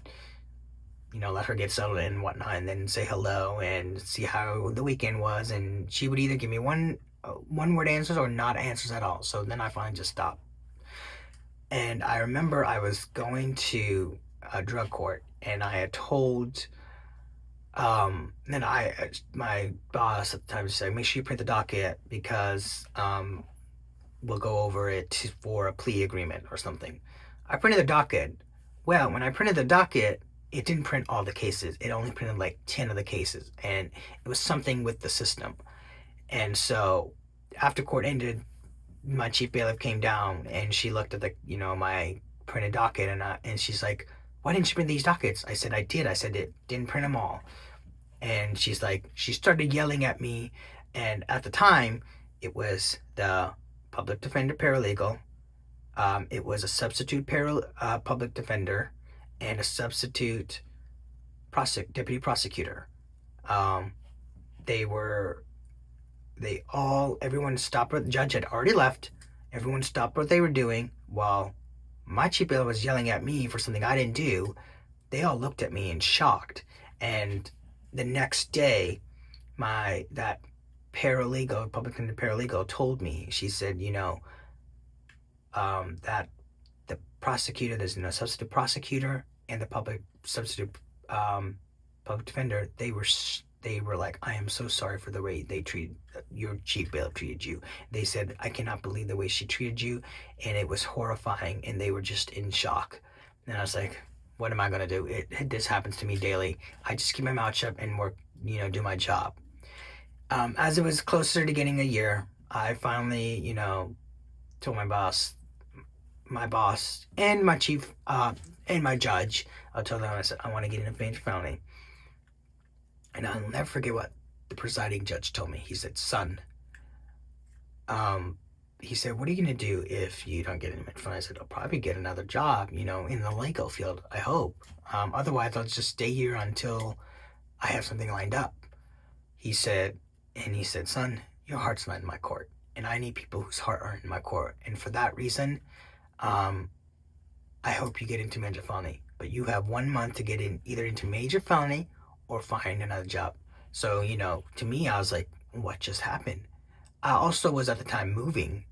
let her get settled in and whatnot, and then say hello and see how the weekend was. And she would either give me one word answers or not answers at all. So then I finally just stopped. And I remember I was going to a drug court, and I had told, then my boss at the time said, make sure you print the docket because we'll go over it for a plea agreement or something. I printed the docket. Well, when I printed the docket, it didn't print all the cases. It only printed like 10 of the cases, and it was something with the system. And so after court ended, my chief bailiff came down, and she looked at my printed docket, and she's like, why didn't you print these dockets? I said, I did. I said, it didn't print them all. And she's like, she started yelling at me. And at the time, it was the public defender paralegal. It was a substitute public defender and a substitute deputy prosecutor. Um, they were everyone stopped what the judge had already left. Everyone stopped what they were doing while my chief bailiff was yelling at me for something I didn't do. They all looked at me in shocked. And the next day, that paralegal, public defender paralegal, told me, she said, that the prosecutor, there's no substitute prosecutor, and the substitute public defender, they were like, I am so sorry for the way they treated your chief bailiff treated you. They said, I cannot believe the way she treated you, and it was horrifying, and they were just in shock. And I was like, what am I gonna do? This happens to me daily. I just keep my mouth shut and work, do my job. As it was closer to getting a year, I finally, told my boss, and my chief, and my judge. I told them, I said, I want to get into major felony. And I'll never forget what the presiding judge told me. He said, son, he said, what are you going to do if you don't get into major felony? I said, I'll probably get another job, in the legal field, I hope. Otherwise, I'll just stay here until I have something lined up. He said, son, your heart's not in my court, and I need people whose heart are in my court. And for that reason, I hope you get into major felony, but you have 1 month to get either into major felony or find another job. So, to me, I was like, what just happened? I also was at the time moving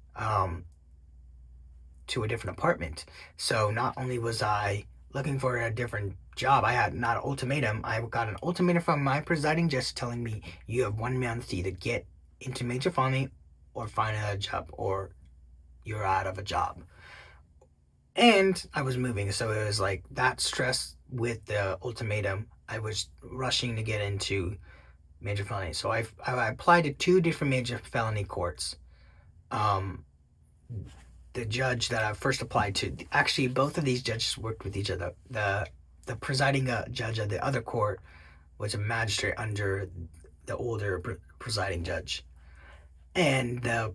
to a different apartment. So not only was I looking for a different job, I had not an ultimatum. I got an ultimatum from my presiding judge telling me you have 1 month to either get into major felony or find another job, or you're out of a job. And I was moving, so it was like that stress with the ultimatum. I was rushing to get into major felony. So I applied to 2 different major felony courts. The judge that I first applied to, actually both of these judges worked with each other. The presiding judge of the other court was a magistrate under the older presiding judge. And I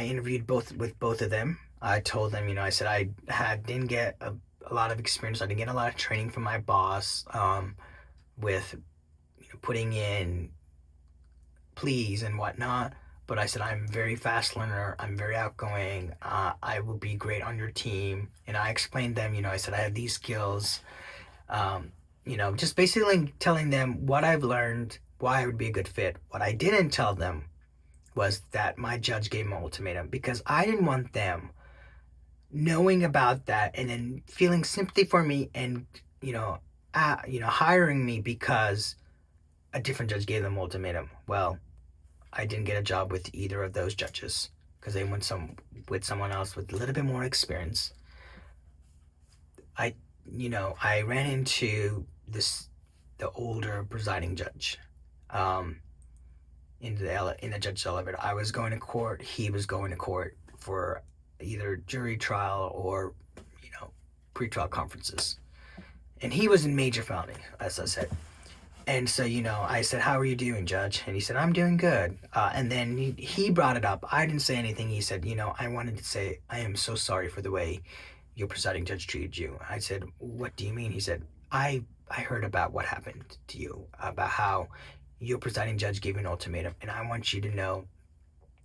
interviewed with both of them. I told them, I said I didn't get a lot of experience. I didn't get a lot of training from my boss with putting in pleas and whatnot. But I said, I'm a very fast learner. I'm very outgoing. I will be great on your team. And I explained them, I said, I have these skills. Just basically telling them what I've learned, why I would be a good fit. What I didn't tell them was that my judge gave me an ultimatum, because I didn't want them knowing about that and then feeling sympathy for me and, hiring me because a different judge gave them an ultimatum. Well, I didn't get a job with either of those judges. because they went some with someone else with a little bit more experience. I, I ran into the older presiding judge, um, in the judge's elevator. I was going to court. He was going to court for either jury trial or, pretrial conferences. And he was in major felony, as I said. And so, I said, "How are you doing, Judge?" And he said, "I'm doing good." And then he brought it up. I didn't say anything. He said, "I wanted to say, I am so sorry for the way your presiding judge treated you." I said, "What do you mean?" He said, I heard about what happened to you, about how your presiding judge gave you an ultimatum. And I want you to know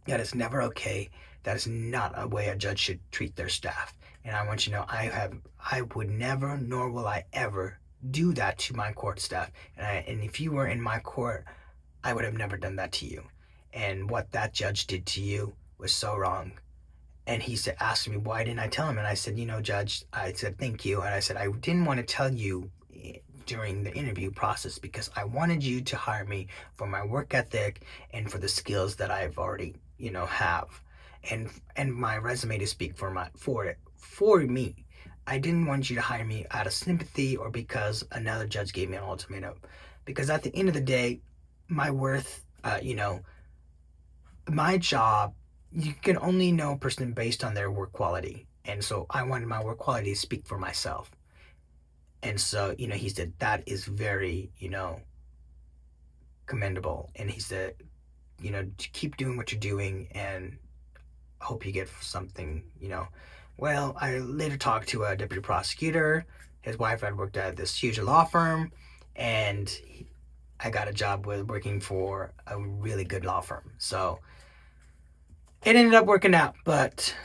that is never okay. That is not a way a judge should treat their staff. And I want you to know I would never, nor will I ever do that to my court staff. And if you were in my court, I would have never done that to you. And what that judge did to you was so wrong. And he said, asked me, why didn't I tell him? And I said, Judge, I said, thank you. And I said, I didn't want to tell you during the interview process because I wanted you to hire me for my work ethic and for the skills that I've already, have. And my resume to speak for me. I didn't want you to hire me out of sympathy or because another judge gave me an ultimatum. Because at the end of the day, my worth, my job, you can only know a person based on their work quality. And so I wanted my work quality to speak for myself. And so, he said, that is very, commendable. And he said, to keep doing what you're doing and hope you get something, Well, I later talked to a deputy prosecutor. His wife had worked at this huge law firm, and I got a job with working for a really good law firm. So it ended up working out, but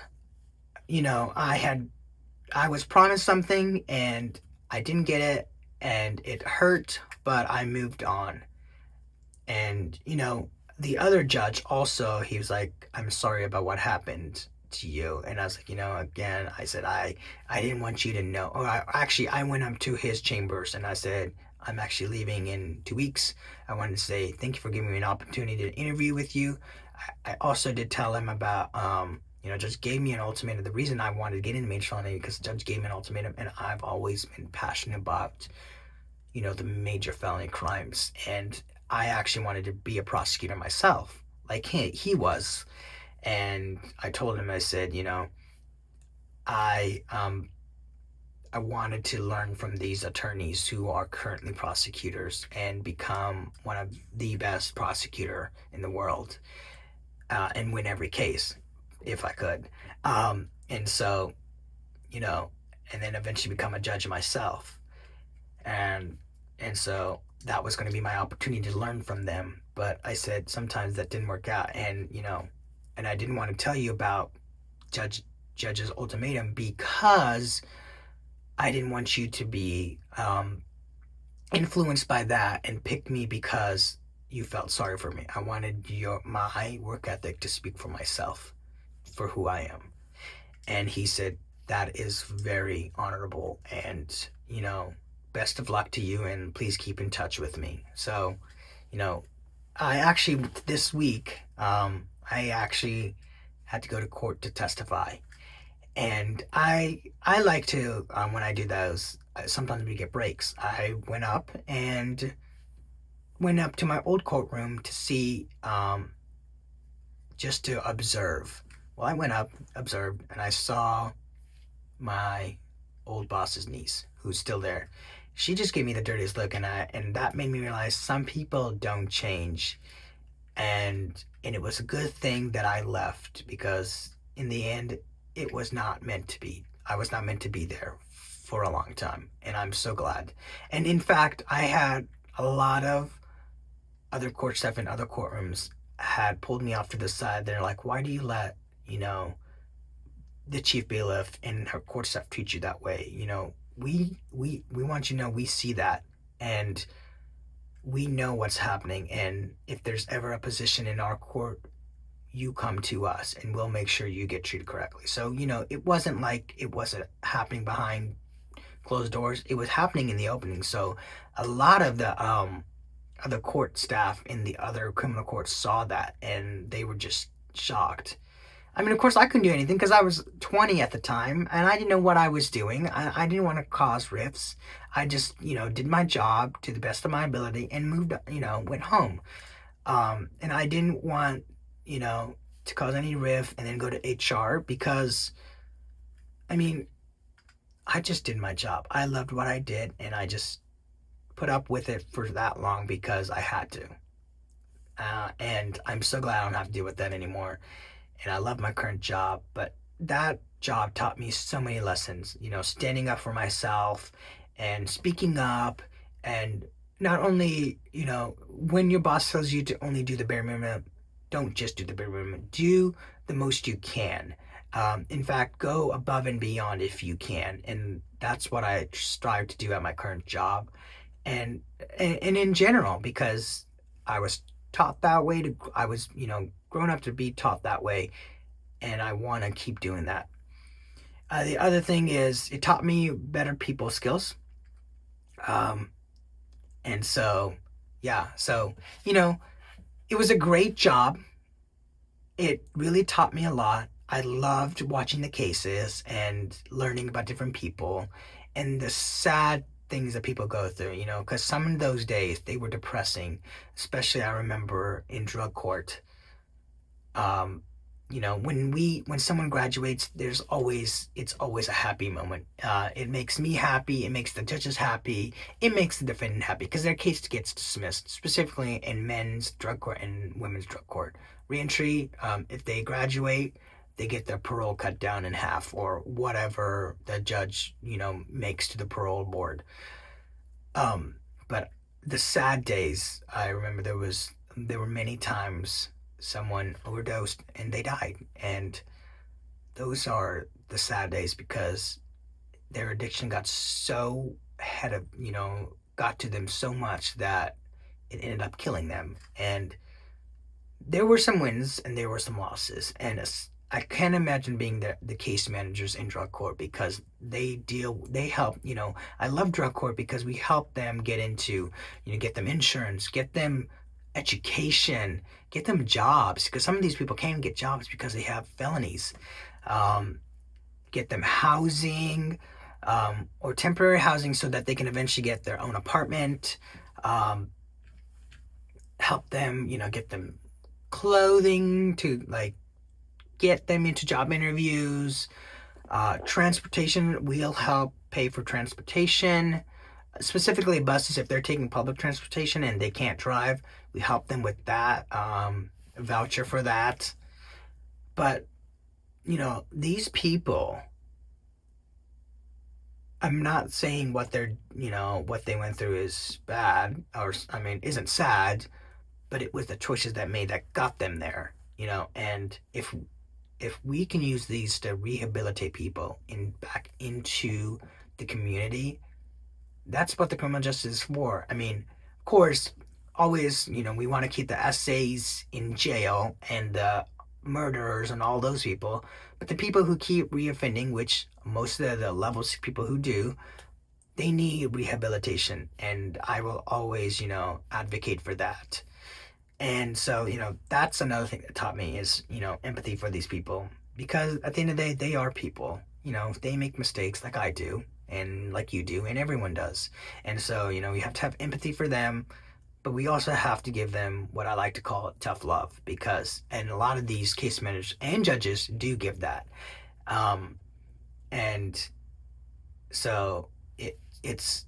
I was promised something and I didn't get it, and it hurt, but I moved on. And the other judge also, he was like, "I'm sorry about what happened to you." And I was like, again, I said, I didn't want you to know. Or I went up to his chambers and I said, "I'm actually leaving in 2 weeks. I wanted to say thank you for giving me an opportunity to interview with you." I also did tell him about, Judge gave me an ultimatum. The reason I wanted to get into major felony because the judge gave me an ultimatum, and I've always been passionate about, the major felony crimes. And I actually wanted to be a prosecutor myself, like he was. And I told him, I said, I I wanted to learn from these attorneys who are currently prosecutors and become one of the best prosecutor in the world, and win every case if I could. And so, and then eventually become a judge myself. And so that was going to be my opportunity to learn from them. But I said sometimes that didn't work out, and and I didn't want to tell you about judge's ultimatum because I didn't want you to be influenced by that and pick me because you felt sorry for me. I wanted my work ethic to speak for myself, for who I am. And he said, that is very honorable, and best of luck to you, and please keep in touch with me. So, I actually this week, I actually had to go to court to testify, and I like to, when I do those, sometimes we get breaks. I went up to my old courtroom to see, just to observe. Well, I went up, observed, and I saw my old boss's niece, who's still there. She just gave me the dirtiest look, and that made me realize some people don't change. And it was a good thing that I left, because in the end, it was not meant to be. I was not meant to be there for a long time, and I'm so glad. And in fact, I had a lot of other court staff in other courtrooms had pulled me off to the side. They're like, "Why do you let the chief bailiff and her court staff treat you that way? We want you to know we see that, and we know what's happening. And if there's ever a position in our court, you come to us, and we'll make sure you get treated correctly." So it wasn't like it wasn't happening behind closed doors. It was happening in the opening. So a lot of the other court staff in the other criminal courts saw that, and they were just shocked. I mean, of course, I couldn't do anything because I was 20 at the time and I didn't know what I was doing. I didn't want to cause rifts. I just, did my job to the best of my ability and moved, went home. And I didn't want, you know, to cause any rift and then go to HR because, I mean, I just did my job. I loved what I did and I just put up with it for that long because I had to. And I'm so glad I don't have to deal with that anymore. And I love my current job, but that job taught me so many lessons, standing up for myself and speaking up. And not only, when your boss tells you to only do the bare minimum, don't just do the bare minimum, do the most you can. In fact, go above and beyond if you can. And that's what I strive to do at my current job. And and in general, because I was taught that way I was, grown up to be taught that way, and I want to keep doing that. The other thing is, it taught me better people skills. Um, and so, yeah, so, you know, it was a great job. It really taught me a lot. I loved watching the cases and learning about different people and the sad things that people go through, because some of those days they were depressing, especially I remember in drug court. um when someone graduates, it's always a happy moment. It makes me happy, it makes the judges happy, it makes the defendant happy because their case gets dismissed, specifically in men's drug court and women's drug court reentry. If they graduate, they get their parole cut down in half or whatever the judge makes to the parole board. But the sad days, I remember there were many times someone overdosed and they died, and those are the sad days because their addiction got so head of got to them so much that it ended up killing them. And there were some wins and there were some losses, and I can't imagine being the case managers in drug court because they help. I love drug court because we help them get into, get them insurance, get them education, get them jobs, because some of these people can't get jobs because they have felonies. Um, get them housing, or temporary housing so that they can eventually get their own apartment. Um, help them, get them clothing to like get them into job interviews. Transportation, we'll help pay for transportation, specifically buses. If they're taking public transportation and they can't drive, we help them with that, voucher for that. But, these people, I'm not saying what they went through is bad, or, I mean, isn't sad, but it was the choices that got them there, and if we can use these to rehabilitate people back into the community, that's what the criminal justice is for. I mean, of course, always, we want to keep the essays in jail and the murderers and all those people, but the people who keep reoffending, which most of the levels of people who do, they need rehabilitation, and I will always, advocate for that. And so, that's another thing that taught me is, empathy for these people. Because at the end of the day, they are people. They make mistakes like I do, and like you do, and everyone does. And so, we have to have empathy for them, but we also have to give them what I like to call tough love. And a lot of these case managers and judges do give that. Um, and so it's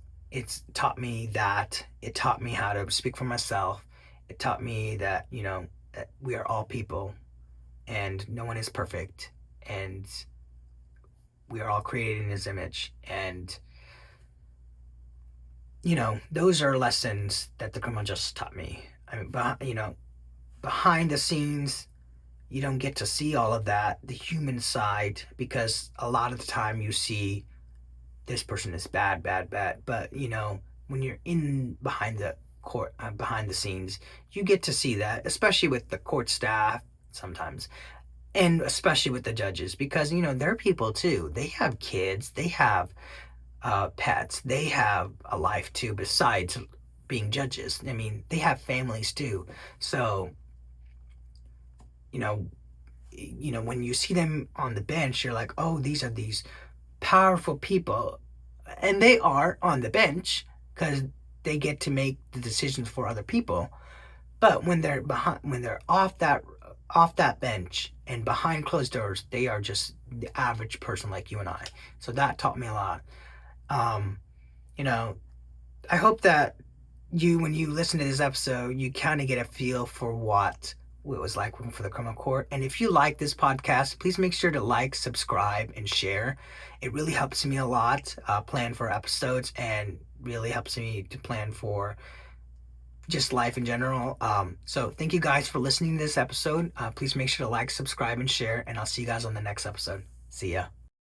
taught me that. It taught me how to speak for myself. It taught me that, that we are all people and no one is perfect, and we are all created in his image. And, those are lessons that the criminal justice taught me. I mean, behind the scenes, you don't get to see all of that, the human side, because a lot of the time you see this person is bad, bad, bad. But when you're in behind the court, behind the scenes, you get to see that, especially with the court staff sometimes, and especially with the judges, because they're people too. They have kids, they have pets, they have a life too besides being judges. I mean, they have families too. So, you know, when you see them on the bench, you're like, oh, these are these powerful people, and they are on the bench because they get to make the decisions for other people. But when they're off that bench and behind closed doors, they are just the average person like you and I. So that taught me a lot. Um, you know, I hope that when you listen to this episode, you kind of get a feel for what it was like working for the criminal court. And if you like this podcast, please make sure to like, subscribe, and share. It really helps me a lot plan for episodes, and really helps me to plan for just life in general. So thank you guys for listening to this episode. Please make sure to like, subscribe, and share, and I'll see you guys on the next episode. See ya.